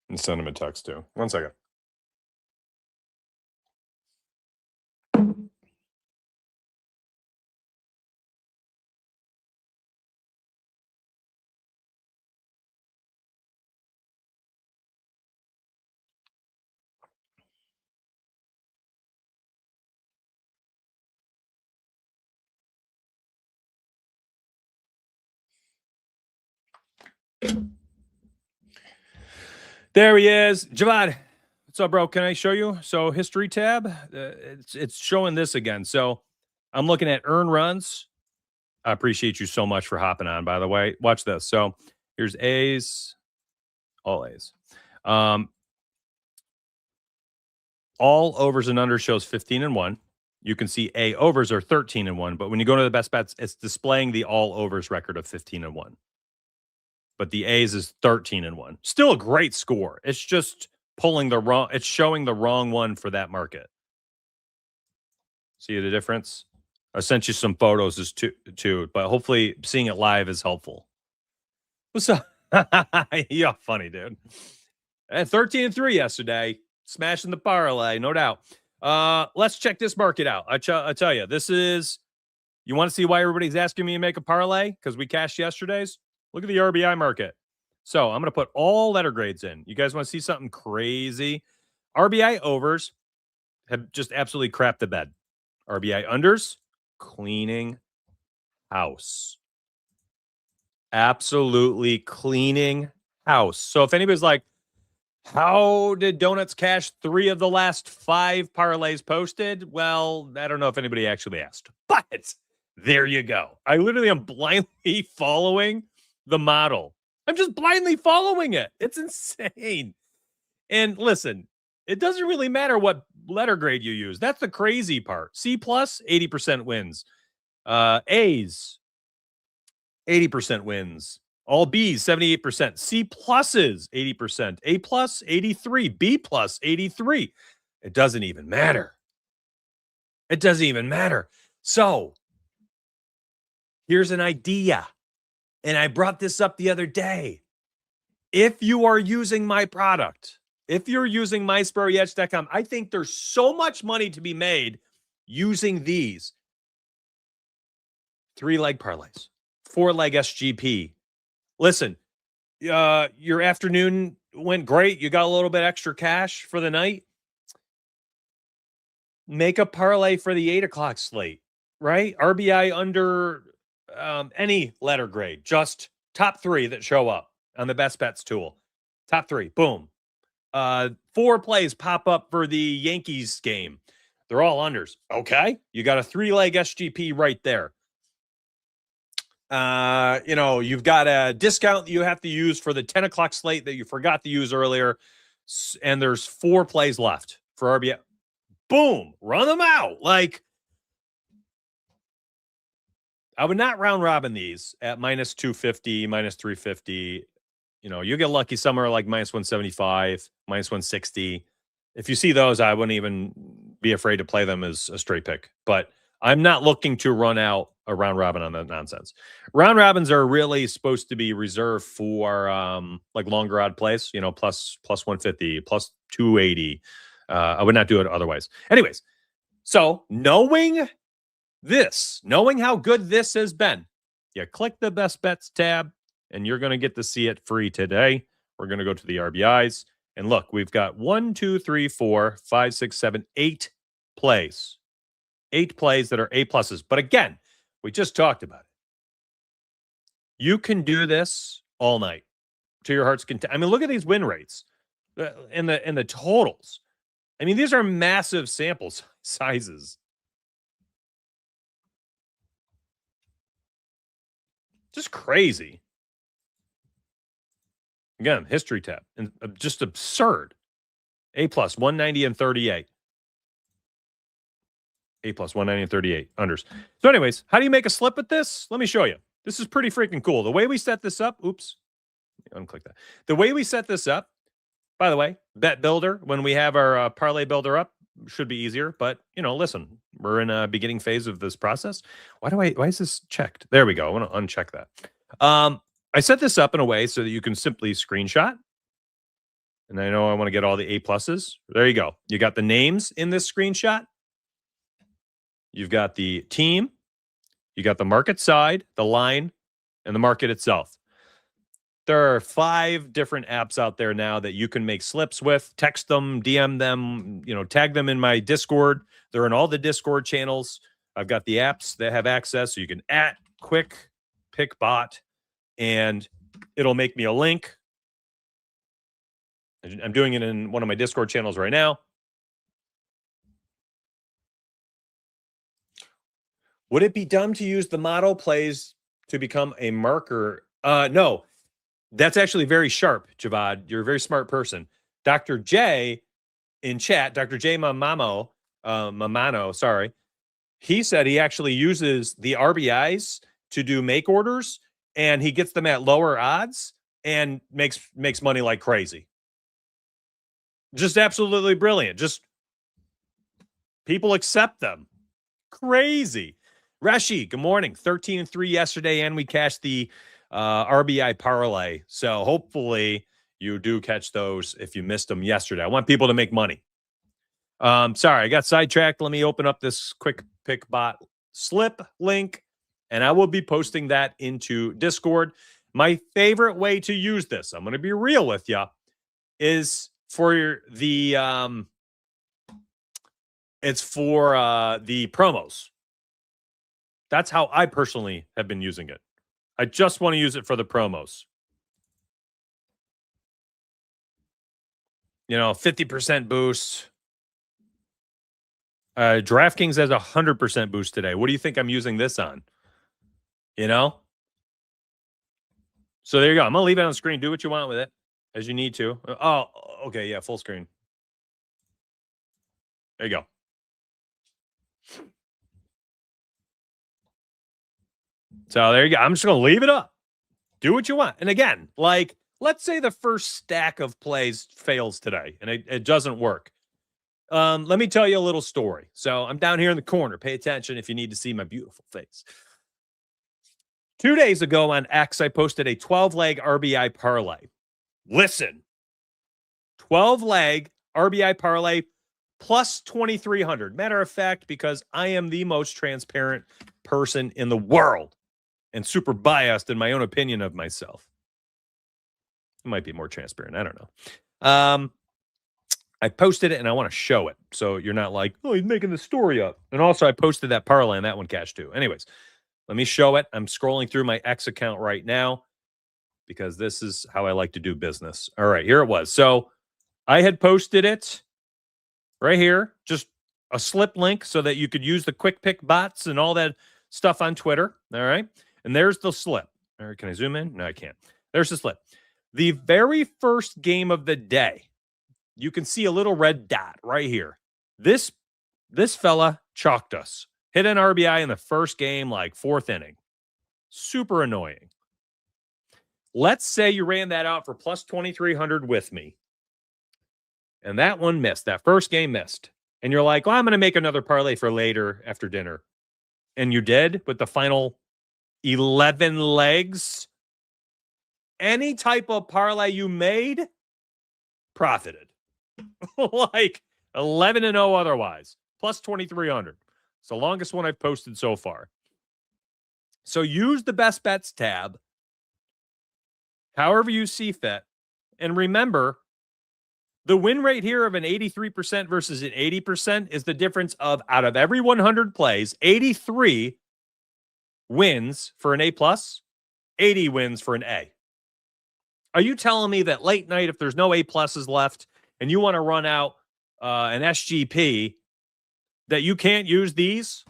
And send him a text too. 1 second. There he is. Javad, what's up, bro? Can I show you? So history tab, it's showing this again. So I'm looking at earn runs. I appreciate you so much for hopping on, by the way. Watch this. So here's A's, all A's. All overs and unders shows 15 and 1. You can see A overs are 13 and 1. But when you go to the best bets, it's displaying the all overs record of 15 and 1. But the A's is 13 and 1. Still a great score. It's just pulling the wrong, it's showing the wrong one for that market. See the difference? I sent you some photos as too, but hopefully seeing it live is helpful. What's up? Yeah, funny, dude. And 13 and 3 yesterday. Smashing the parlay, no doubt. Let's check this market out. I tell you, this is, you want to see why everybody's asking me to make a parlay? Because we cashed yesterday's? Look at the RBI market. So I'm going to put all letter grades in. You guys want to see something crazy? RBI overs have just absolutely crapped the bed. RBI unders, cleaning house. Absolutely cleaning house. So if anybody's like, how did Donuts cash 3 of the last 5 parlays posted? Well, I don't know if anybody actually asked, but there you go. I literally am blindly following the model. I'm just blindly following it. It's insane. And listen, it doesn't really matter what letter grade you use. That's the crazy part. C plus, 80% wins. A's, 80% wins. All B's, 78%. C pluses, 80%. A plus, 83. B plus, 83. It doesn't even matter. It doesn't even matter. So here's an idea. And I brought this up the other day. If you are using my product, if you're using mysproyetch.com, I think there's so much money to be made using these. 3-leg parlays, 4-leg SGP. Listen, your afternoon went great. You got a little bit extra cash for the night. Make a parlay for the 8 o'clock slate, right? RBI under any letter grade, just top 3 that show up on the best bets tool. Top 3, boom. 4 plays pop up for the Yankees game. They're all unders. Okay. You got a 3-leg SGP right there. You've got a discount that you have to use for the 10 o'clock slate that you forgot to use earlier. And there's 4 plays left for RBI. Boom, run them out. Like, I would not round robin these at minus 250, minus 350. You get lucky somewhere like minus 175, minus 160. If you see those, I wouldn't even be afraid to play them as a straight pick. But I'm not looking to run out a round robin on that nonsense. Round robins are really supposed to be reserved for like longer odd plays, plus 150, plus 280. I would not do it otherwise. Anyways, so knowing how good this has been, you click the best bets tab and you're going to get to see it free today. We're going to go to the RBIs and look, we've got 1, 2, 3, 4, 5, 6, 7, 8 plays. 8 plays that are A pluses. But again, we just talked about it. You can do this all night to your heart's content. I mean, look at these win rates and the totals. I mean, these are massive sample sizes. Just crazy. Again, history tab. And just absurd. A plus, 190 and 38. A plus, 190 and 38. Unders. So anyways, how do you make a slip with this? Let me show you. This is pretty freaking cool. The way we set this up, oops. Unclick that. The way we set this up, by the way, bet builder, when we have our parlay builder up, should be easier. But, listen, we're in a beginning phase of this process. Why is this checked? There we go. I want to uncheck that. I set this up in a way so that you can simply screenshot. And I know I want to get all the A pluses. There you go. You got the names in this screenshot. You've got the team. You got the market side, the line, and the market itself. There are 5 different apps out there now that you can make slips with. Text them, DM them, tag them in my Discord. They're in all the Discord channels. I've got the apps that have access, so you can quick pick bot, and it'll make me a link. I'm doing it in one of my Discord channels right now. Would it be dumb to use the model plays to become a marker? No. That's actually very sharp, Javad. You're a very smart person. Dr. J in chat, Dr. J Mamano, sorry. He said he actually uses the RBIs to do make orders, and he gets them at lower odds and makes money like crazy. Just absolutely brilliant. Just people accept them. Crazy. Reshi, good morning. 13-3 yesterday, and we cashed the RBI parlay. So hopefully you do catch those if you missed them yesterday. I want people to make money. Sorry, I got sidetracked. Let me open up this quick pick bot slip link, and I will be posting that into Discord. My favorite way to use this, I'm going to be real with you, is for the it's for the promos. That's how I personally have been using it. I just want to use it for the promos. 50% boost. DraftKings has 100% boost today. What do you think I'm using this on? So there you go. I'm going to leave it on the screen. Do what you want with it as you need to. Oh, okay. Yeah, full screen. There you go. So there you go. I'm just going to leave it up. Do what you want. And again, let's say the first stack of plays fails today and it doesn't work. Let me tell you a little story. So I'm down here in the corner. Pay attention if you need to see my beautiful face. 2 days ago on X, I posted a 12-leg RBI parlay. Listen, 12-leg RBI parlay plus 2,300. Matter of fact, because I am the most transparent person in the world and super biased in my own opinion of myself. It might be more transparent. I don't know. I posted it and I want to show it. So you're not like, oh, he's making the story up. And also I posted that parlay and that one cashed too. Anyways, let me show it. I'm scrolling through my X account right now because this is how I like to do business. All right, here it was. So I had posted it right here, just a slip link so that you could use the quick pick bots and all that stuff on Twitter. All right. And there's the slip. All right, can I zoom in? No, I can't. There's the slip. The very first game of the day, you can see a little red dot right here. This fella chalked us. Hit an RBI in the first game, like fourth inning. Super annoying. Let's say you ran that out for plus 2,300 with me. And that one missed. That first game missed. And you're like, well, I'm going to make another parlay for later after dinner. And you did with the final 11 legs. Any type of parlay you made, profited. Like 11-0 otherwise. Plus 2,300. It's the longest one I've posted so far. So use the best bets tab however you see fit. And remember, the win rate here of an 83% versus an 80% is the difference of, out of every 100 plays, 83 wins for an A+, 80 wins for an A. Are you telling me that late night, if there's no A pluses left and you want to run out an SGP, that you can't use these?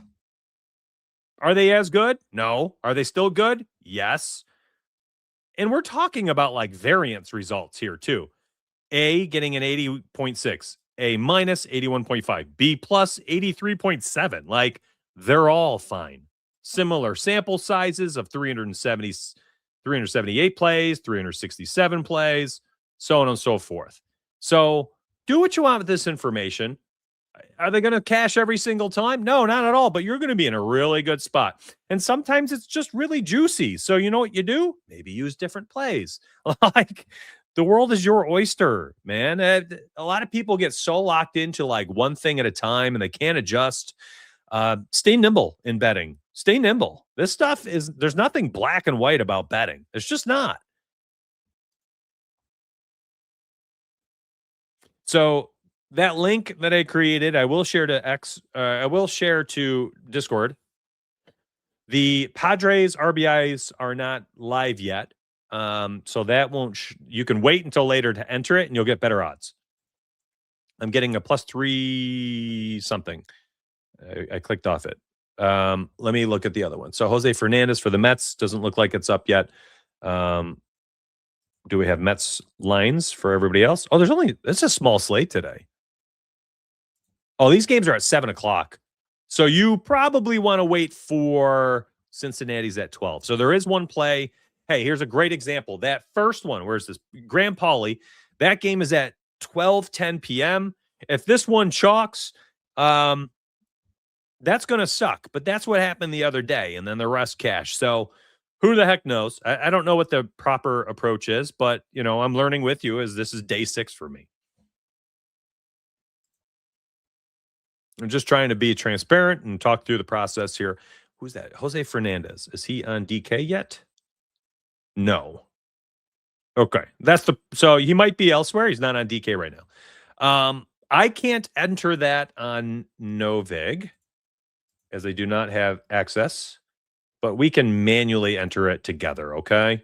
Are they as good? No. Are they still good? Yes. And we're talking about like variance results here too. A getting an 80.6, A minus 81.5, B plus 83.7. Like they're all fine. Similar sample sizes of 378 plays, 367 plays, so on and so forth. So do what you want with this information. Are they going to cash every single time? No, not at all. But you're going to be in a really good spot. And sometimes it's just really juicy. So you know what you do? Maybe use different plays. Like the world is your oyster, man. A lot of people get so locked into like one thing at a time and they can't adjust. Stay nimble in betting. Stay nimble. This stuff there's nothing black and white about betting. It's just not. So that link that I created, I will share to I will share to Discord. The Padres RBIs are not live yet. So that won't, you can wait until later to enter it and you'll get better odds. I'm getting a plus 3 something. I clicked off it. Let me look at the other one. So Jose Fernandez for the Mets doesn't look like it's up yet. Do we have Mets lines for everybody else? Oh, it's a small slate today. Oh, these games are at 7:00. So you probably want to wait for Cincinnati's at 12. So there is one play. Hey, here's a great example. That first one, where's this? Graham Pauley, that game is at 12:10 p.m. If this one chalks, that's going to suck. But that's what happened the other day. And then the rest cash. So who the heck knows? I don't know what the proper approach is. But, you know, I'm learning with you as this is day 6 for me. I'm just trying to be transparent and talk through the process here. Who's that? Jose Fernandez. Is he on DK yet? No. Okay. So he might be elsewhere. He's not on DK right now. I can't enter that on Novig as I do not have access, but we can manually enter it together. Okay.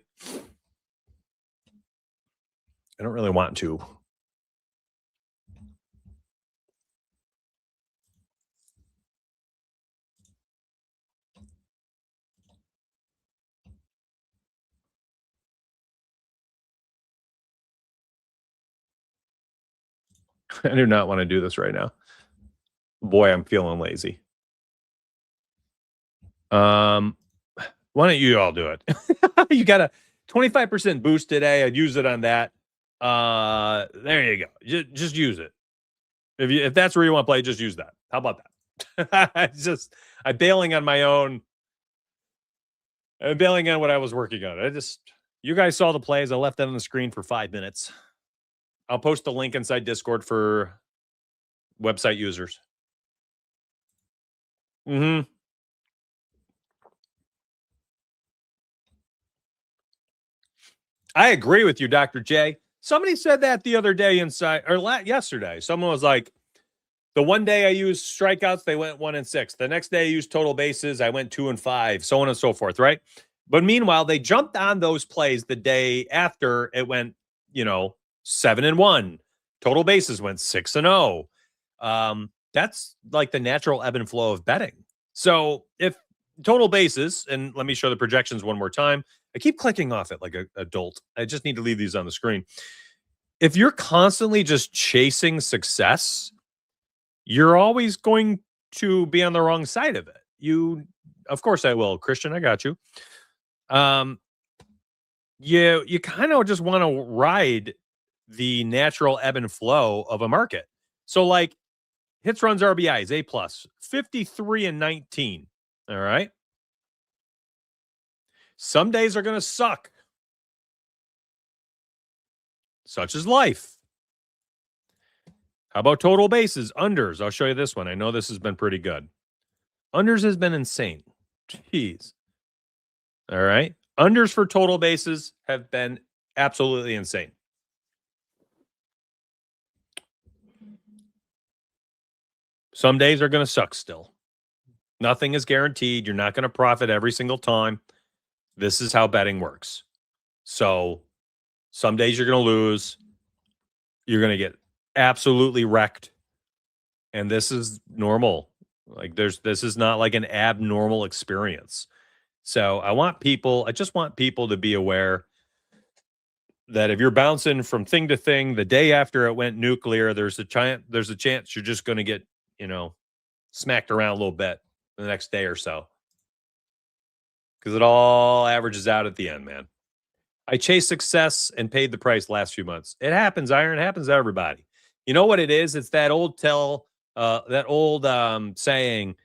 I don't really want to. I do not want to do this right now. Boy, I'm feeling lazy. Why don't you all do it? You got a 25% boost today. I'd use it on that. There you go. Just use it. If that's where you want to play, just use that. How about that? I'm bailing on my own. I'm bailing on what I was working on. You guys saw the plays. I left that on the screen for 5 minutes. I'll post the link inside Discord for website users. I agree with you, Dr. J. Somebody said that the other day yesterday. Someone was like, the one day I used strikeouts, they went 1-6. The next day I used total bases, I went 2-5, so on and so forth, right? But meanwhile, they jumped on those plays the day after it went, 7-1. Total bases went 6-0. That's like the natural ebb and flow of betting. So if total bases, and let me show the projections one more time. I keep clicking off it like an adult. I just need to leave these on the screen. If you're constantly just chasing success, you're always going to be on the wrong side of it. Of course I will, Christian, I got you. You kind of just want to ride the natural ebb and flow of a market. So like hits, runs, RBIs, A+, 53-19. All right. Some days are going to suck. Such is life. How about total bases? Unders. I'll show you this one. I know this has been pretty good. Unders has been insane. Jeez. All right. Unders for total bases have been absolutely insane. Some days are going to suck still. Nothing is guaranteed. You're not going to profit every single time. This is how betting works. So some days you're going to lose. You're going to get absolutely wrecked. And this is normal. Like this is not like an abnormal experience. So I just want people to be aware that if you're bouncing from thing to thing, the day after it went nuclear, there's a chance you're just going to get, smacked around a little bit the next day or so. Because it all averages out at the end, man. I chased success and paid the price last few months. It happens, Iron. It happens to everybody. You know what it is? It's that old saying,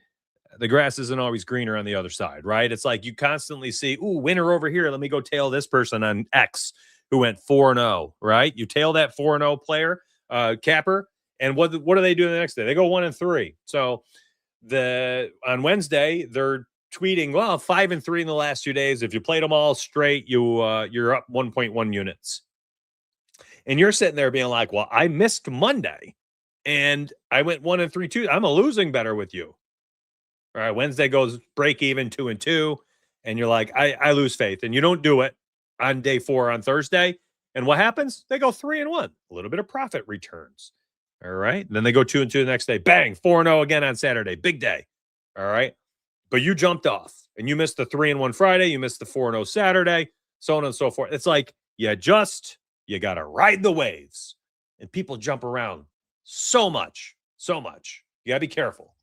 the grass isn't always greener on the other side, right? It's like you constantly see, ooh, winner over here. Let me go tail this person on X who went 4-0, right? You tail that 4-0 player, capper, and what do they do the next day? They go 1-3. So on Wednesday, they're tweeting, well, 5-3 in the last 2 days. If you played them all straight, you're up 1.1 units. And you're sitting there being like, well, I missed Monday and I went 1-3 too. I'm a losing better with you. All right. Wednesday goes break even 2-2. And you're like, I lose faith. And you don't do it on day 4 on Thursday. And what happens? They go 3-1. A little bit of profit returns. All right. And then they go 2-2 the next day. Bang, 4-0 again on Saturday. Big day. All right. But you jumped off and you missed the 3-1 Friday. You missed the 4-0 Saturday, so on and so forth. It's like you got to ride the waves, and people jump around so much. You got to be careful.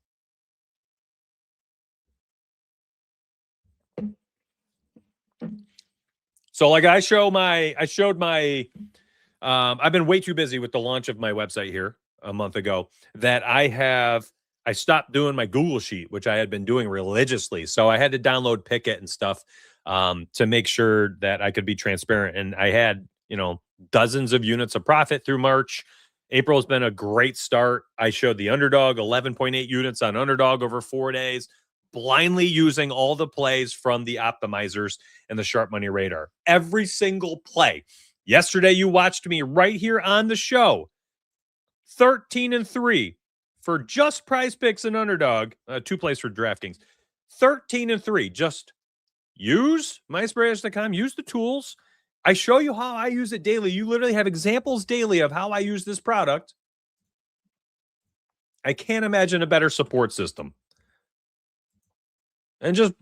So like I've been way too busy with the launch of my website here a month ago that I stopped doing my Google Sheet, which I had been doing religiously. So I had to download Picket and stuff to make sure that I could be transparent. And I had, dozens of units of profit through March. April has been a great start. I showed the underdog 11.8 units on underdog over 4 days, blindly using all the plays from the optimizers and the Sharp Money Radar. Every single play. Yesterday, you watched me right here on the show. 13-3 for just Prize Picks and underdog. 2 plays for DraftKings. 13-3. Just use myspreaders.com. Use the tools. I show you how I use it daily. You literally have examples daily of how I use this product. I can't imagine a better support system. And just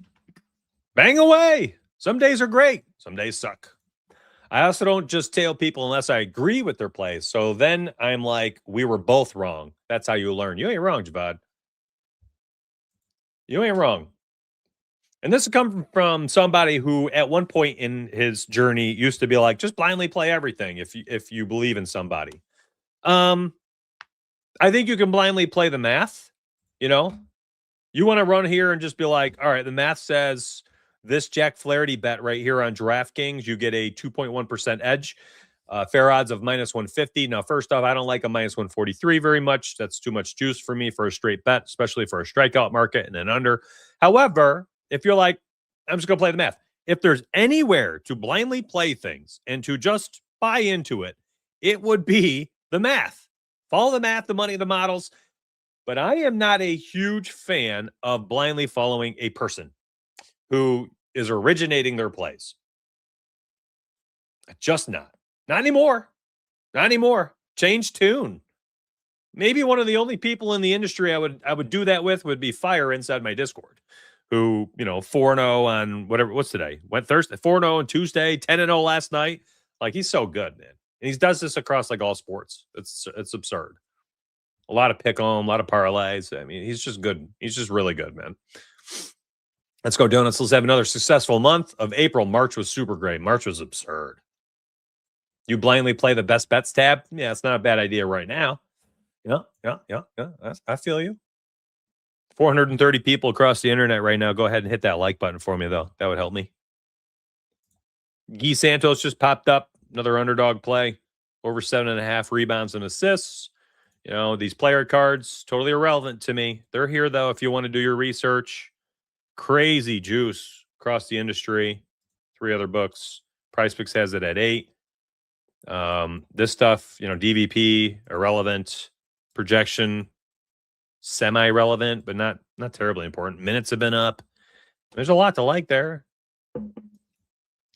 bang away. Some days are great. Some days suck. I also don't just tail people unless I agree with their plays. So then I'm like, we were both wrong. That's how you learn. You ain't wrong, Javad. You ain't wrong. And this has come from somebody who at one point in his journey used to be like, just blindly play everything if you believe in somebody. I think you can blindly play the math. You want to run here and just be like, all right, the math says this Jack Flaherty bet right here on DraftKings, you get a 2.1% edge, fair odds of -150. Now, first off, I don't like a -143 very much. That's too much juice for me for a straight bet, especially for a strikeout market and an under. However, if you're like, I'm just going to play the math. if there's anywhere to blindly play things and to just buy into it, it would be the math. Follow the math, the money, the models. But I am not a huge fan of blindly following a person who is originating their plays. Just not. Not anymore. Not anymore. Change tune. Maybe one of the only people in the industry I would do that with would be Fire inside my Discord, who, 4-0 on whatever, what's today? Went Thursday, 4-0 on Tuesday, 10-0 last night. Like, he's so good, man. And he does this across like all sports. It's absurd. A lot of pick 'em, a lot of parlays. I mean, he's just good. He's just really good, man. Let's go, Donuts. Let's have another successful month of April. March was super great. March was absurd. You blindly play the best bets tab? Yeah, it's not a bad idea right now. Yeah. I feel you. 430 people across the internet right now. Go ahead and hit that like button for me, though. That would help me. Guy Santos just popped up. Another underdog play. Over 7.5 rebounds and assists. These player cards, totally irrelevant to me. They're here, though, if you want to do your research. Crazy juice across the industry. 3 other books. PricePicks has it at 8. This stuff, DVP, irrelevant. Projection, semi-relevant, but not terribly important. Minutes have been up. There's a lot to like there.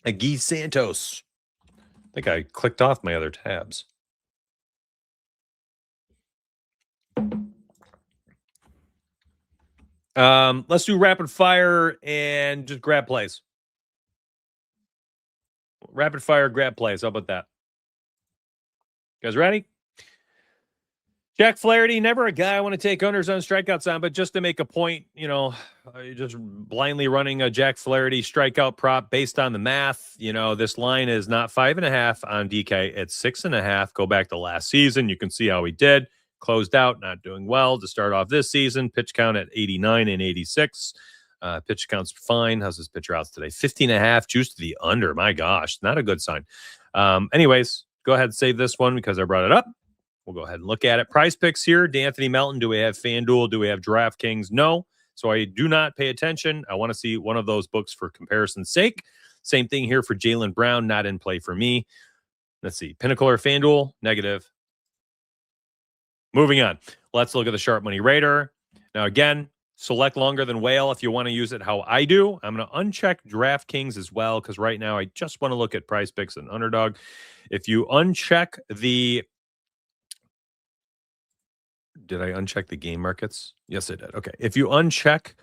Guy Santos. I think I clicked off my other tabs. Let's do rapid fire and just grab plays. Rapid fire, grab plays. How about that? You guys ready? Jack Flaherty, never a guy I want to take unders on strikeouts on, but just to make a point, just blindly running a Jack Flaherty strikeout prop based on the math. This line is not 5.5 on DK. It's 6.5. Go back to last season. You can see how he did. Closed out, not doing well to start off this season. Pitch count at 89 and 86. Pitch count's fine. How's his pitcher outs today? 15.5, juice to the under. My gosh, not a good sign. Anyways, go ahead and save this one because I brought it up. We'll go ahead and look at it. Price picks here. D'Anthony Melton. Do we have FanDuel? Do we have DraftKings? No. So I do not pay attention. I want to see one of those books for comparison's sake. Same thing here for Jaylen Brown. Not in play for me. Let's see. Pinnacle or FanDuel? Negative. Moving on. Let's look at the Sharp Money Raider. Now, again, select longer than whale if you want to use it how I do. I'm going to uncheck DraftKings as well because right now I just want to look at Price Picks and Underdog. If you uncheck the... Did I uncheck the game markets? Yes, I did. Okay. If you uncheck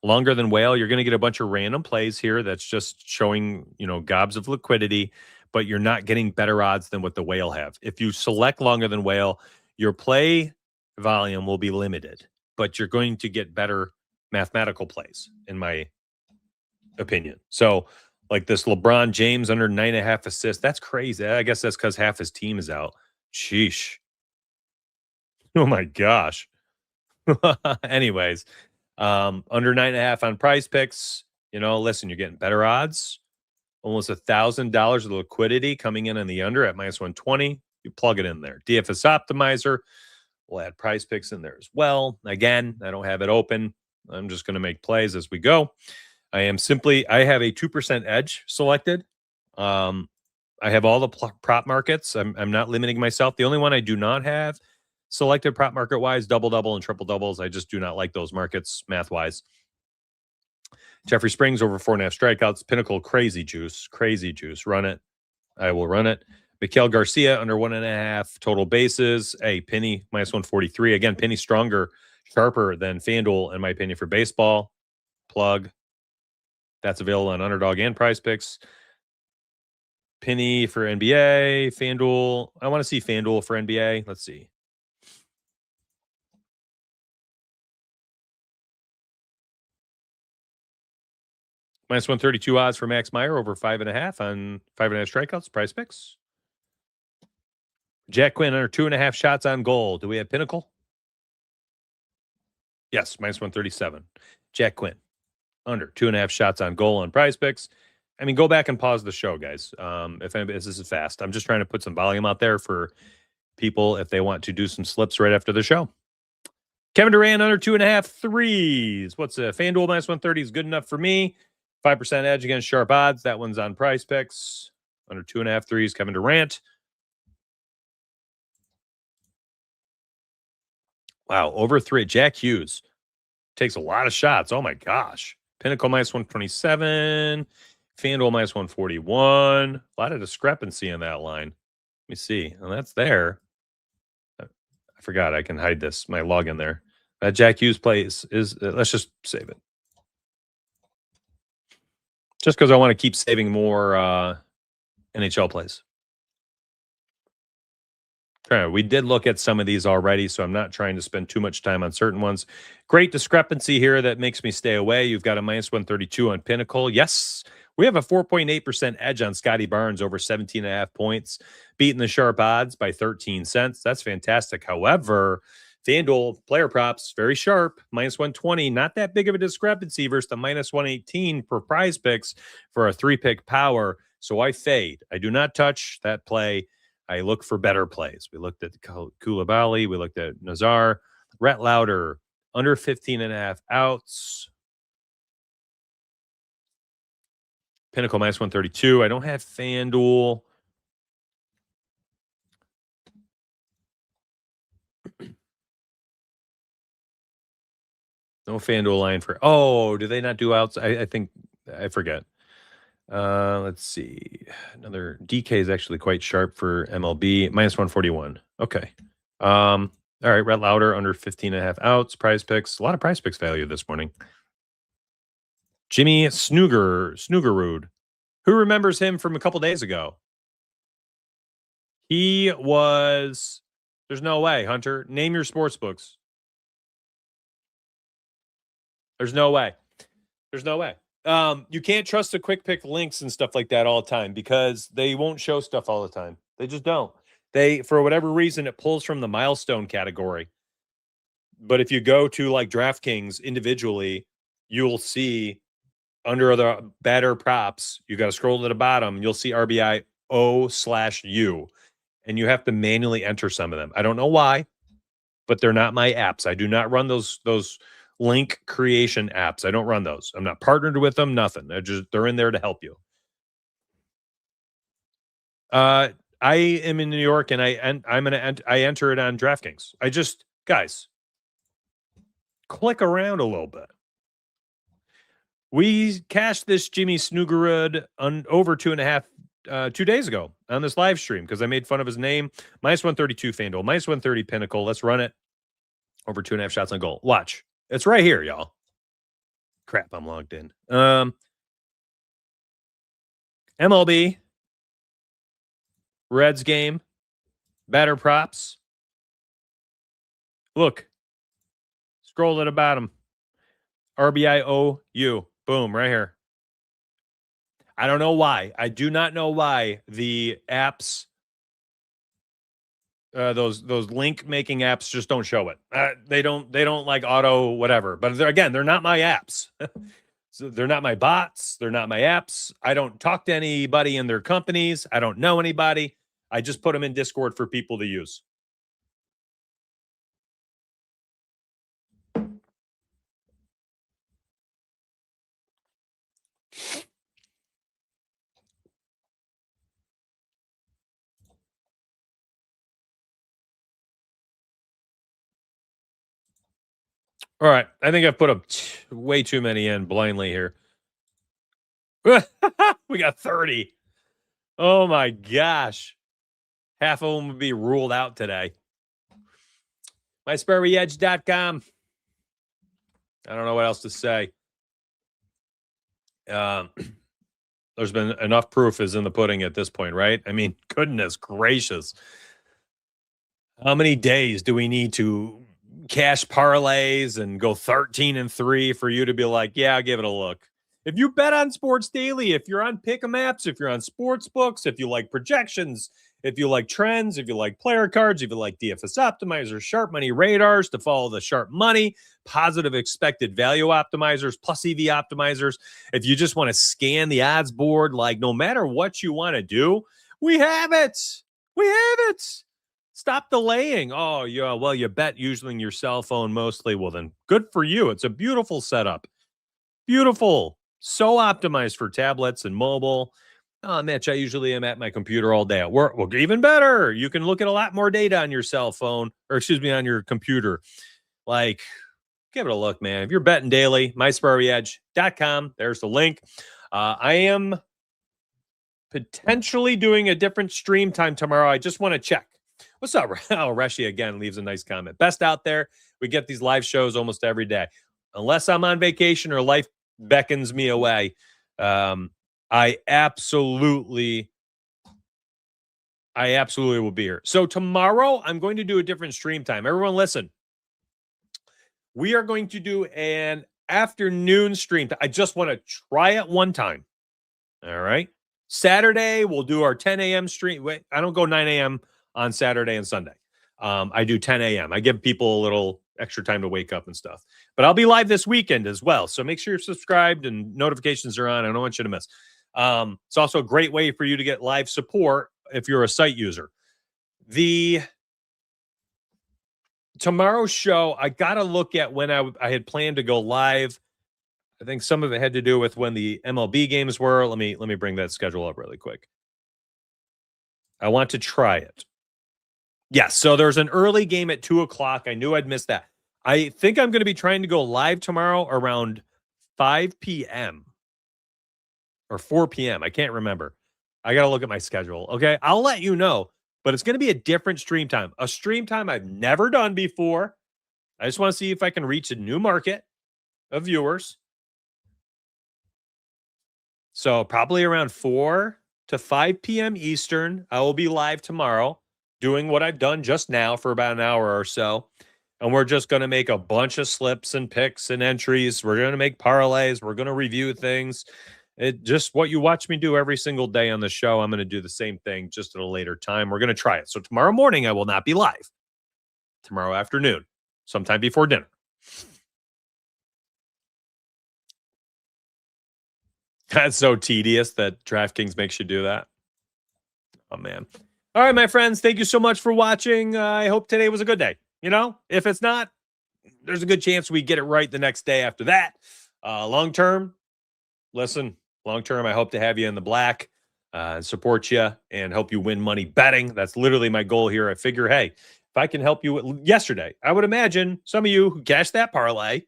longer than whale, you're going to get a bunch of random plays here that's just showing, gobs of liquidity, but you're not getting better odds than what the whale have. If you select longer than whale, your play volume will be limited, but you're going to get better mathematical plays, in my opinion. So, like this LeBron James under 9.5 assists, that's crazy. I guess that's because half his team is out. Sheesh. Oh my gosh. Anyways, under 9.5 on Price Picks. Listen, you're getting better odds. Almost $1,000 of liquidity coming in on the under at -120. You plug it in there. DFS Optimizer. We'll add Price Picks in there as well. Again, I don't have it open. I'm just going to make plays as we go. I have a 2% edge selected. I have all the prop markets. I'm not limiting myself. The only one I do not have selected prop market wise, double and triple doubles. I just do not like those markets math wise. Jeffrey Springs over 4.5 strikeouts. Pinnacle, crazy juice. Run it. I will run it. Miguel Garcia under 1.5 total bases. Hey, Penny -143. Again, Penny stronger, sharper than FanDuel in my opinion for baseball. Plug. That's available on Underdog and Price Picks. Penny for NBA, FanDuel. I want to see FanDuel for NBA. Let's see. -132 odds for Max Meyer over 5.5 on 5.5 strikeouts. Price Picks. Jack Quinn under 2.5 shots on goal. Do we have Pinnacle? Yes, -137. Jack Quinn under 2.5 shots on goal on Prize Picks. I mean, go back and pause the show, guys. If anybody, this is fast. I'm just trying to put some volume out there for people if they want to do some slips right after the show. Kevin Durant under 2.5 threes. What's FanDuel -130 is good enough for me. 5% edge against sharp odds. That one's on Price Picks. Under 2.5 threes, Kevin Durant. Wow, over 3. Jack Hughes takes a lot of shots. Oh, my gosh. Pinnacle -127. FanDuel -141. A lot of discrepancy in that line. Let me see. And that's there. I forgot I can hide this, my login there. That Jack Hughes plays is, let's just save it. Just because I want to keep saving more NHL plays. We did look at some of these already, so I'm not trying to spend too much time on certain ones. Great discrepancy here that makes me stay away. You've got a -132 on Pinnacle. Yes, we have a 4.8% edge on Scotty Barnes over 17.5 points, beating the sharp odds by 13 cents. That's fantastic. However, FanDuel player props, very sharp, -120. Not that big of a discrepancy versus the -118 for Prize Picks for a 3-pick power. So I fade. I do not touch that play. I look for better plays. We looked at Koulibaly. We looked at Nazar. Rhett Lauder, under 15.5 outs. Pinnacle -132. I don't have FanDuel. No FanDuel line for. Oh, do they not do outs? I think I forget. Let's see. Another DK is actually quite sharp for MLB. -141. Okay. All right. Rhett Lauder under 15.5 outs. Prize Picks. A lot of Prize Picks value this morning. Jimmy Snoogerud. Who remembers him from a couple days ago? He was. There's no way, Hunter. Name your sports books. There's no way. There's no way. You can't trust the quick pick links and stuff like that all the time because they won't show stuff all the time. They just don't. They, for whatever reason, it pulls from the milestone category. But if you go to like DraftKings individually, you'll see under the batter props, you got to scroll to the bottom. You'll see RBI O/U, and you have to manually enter some of them. I don't know why, but they're not my apps. I do not run those link creation apps. I don't run those. I'm not partnered with them. Nothing. They're in there to help you. I am in New York, and I enter it on DraftKings. Guys, click around a little bit. We cashed this Jimmy Snoogerud on over 2.5 2 days ago on this live stream because I made fun of his name. -132 FanDuel, -130 Pinnacle. Let's run it. Over 2.5 shots on goal. Watch. It's right here, y'all. Crap, I'm logged in. MLB, Reds game, batter props. Look, scroll to the bottom. RBI OU. Boom, right here. I don't know why. I do not know why the apps, those link making apps, just don't show it. They don't like auto whatever. But they're not my apps. So they're not my bots. They're not my apps. I don't talk to anybody in their companies. I don't know anybody. I just put them in Discord for people to use. All right. I think I've put way too many in blindly here. We got 30. Oh my gosh. Half of them would be ruled out today. MySperryEdge.com. I don't know what else to say. There's been enough proof is in the pudding at this point, right? I mean, goodness gracious. How many days do we need to cash parlays and go 13-3 for you to be like, yeah, I'll give it a look? If you bet on Sports Daily, if you're on Pick'em apps, if you're on sports books, if you like projections, if you like trends, if you like player cards, if you like DFS optimizers, sharp money radars to follow the sharp money, positive expected value optimizers, plus EV optimizers, if you just want to scan the odds board, like no matter what you want to do, we have it. We have it. Stop delaying. Oh, yeah. Well, you bet using your cell phone mostly. Well, then good for you. It's a beautiful setup. Beautiful. So optimized for tablets and mobile. Oh, Mitch, I usually am at my computer all day at work. Well, even better. You can look at a lot more data on your cell phone, or excuse me, on your computer. Like, give it a look, man. If you're betting daily, mysparryedge.com. There's the link. I am potentially doing a different stream time tomorrow. I just want to check. What's up? Oh, Reshi again leaves a nice comment. Best out there. We get these live shows almost every day. Unless I'm on vacation or life beckons me away, I absolutely will be here. So tomorrow I'm going to do a different stream time. Everyone listen. We are going to do an afternoon stream. I just want to try it one time. All right. Saturday, we'll do our 10 a.m. stream. Wait, I don't go 9 a.m. on Saturday and Sunday. I do 10 a.m. I give people a little extra time to wake up and stuff. But I'll be live this weekend as well. So make sure you're subscribed and notifications are on. I don't want you to miss. It's also a great way for you to get live support if you're a site user. The tomorrow's show, I got to look at when I had planned to go live. I think some of it had to do with when the MLB games were. Let me bring that schedule up really quick. I want to try it. Yes, so there's an early game at 2 o'clock. I knew I'd miss that. I think I'm going to be trying to go live tomorrow around 5 p.m. or 4 p.m. I can't remember. I got to look at my schedule. Okay, I'll let you know, but it's going to be a different stream time. A stream time I've never done before. I just want to see if I can reach a new market of viewers. So probably around 4 to 5 p.m. Eastern, I will be live tomorrow doing what I've done just now for about an hour or so. And we're just going to make a bunch of slips and picks and entries. We're going to make parlays. We're going to review things. It just what you watch me do every single day on the show. I'm going to do the same thing just at a later time. We're going to try it. So tomorrow morning, I will not be live. Tomorrow afternoon, sometime before dinner. That's so tedious that DraftKings makes you do that. Oh, man. All right, my friends, thank you so much for watching. I hope today was a good day. You know, if it's not, there's a good chance we get it right the next day after that. Long term, listen, long term, I hope to have you in the black and support you and help you win money betting. That's literally my goal here. I figure, hey, if I can help you yesterday, I would imagine some of you who cashed that parlay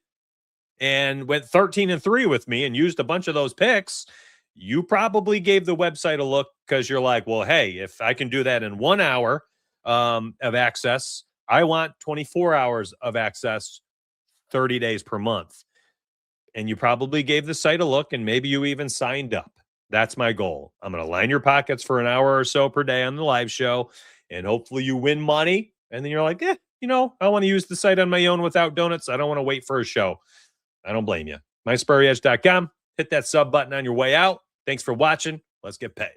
and went 13-3 with me and used a bunch of those picks, you probably gave the website a look because you're like, well, hey, if I can do that in 1 hour of access, I want 24 hours of access 30 days per month. And you probably gave the site a look and maybe you even signed up. That's my goal. I'm going to line your pockets for an hour or so per day on the live show. And hopefully you win money. And then you're like, you know, I want to use the site on my own without donuts. I don't want to wait for a show. I don't blame you. mysparryedge.com. Hit that sub button on your way out. Thanks for watching. Let's get paid.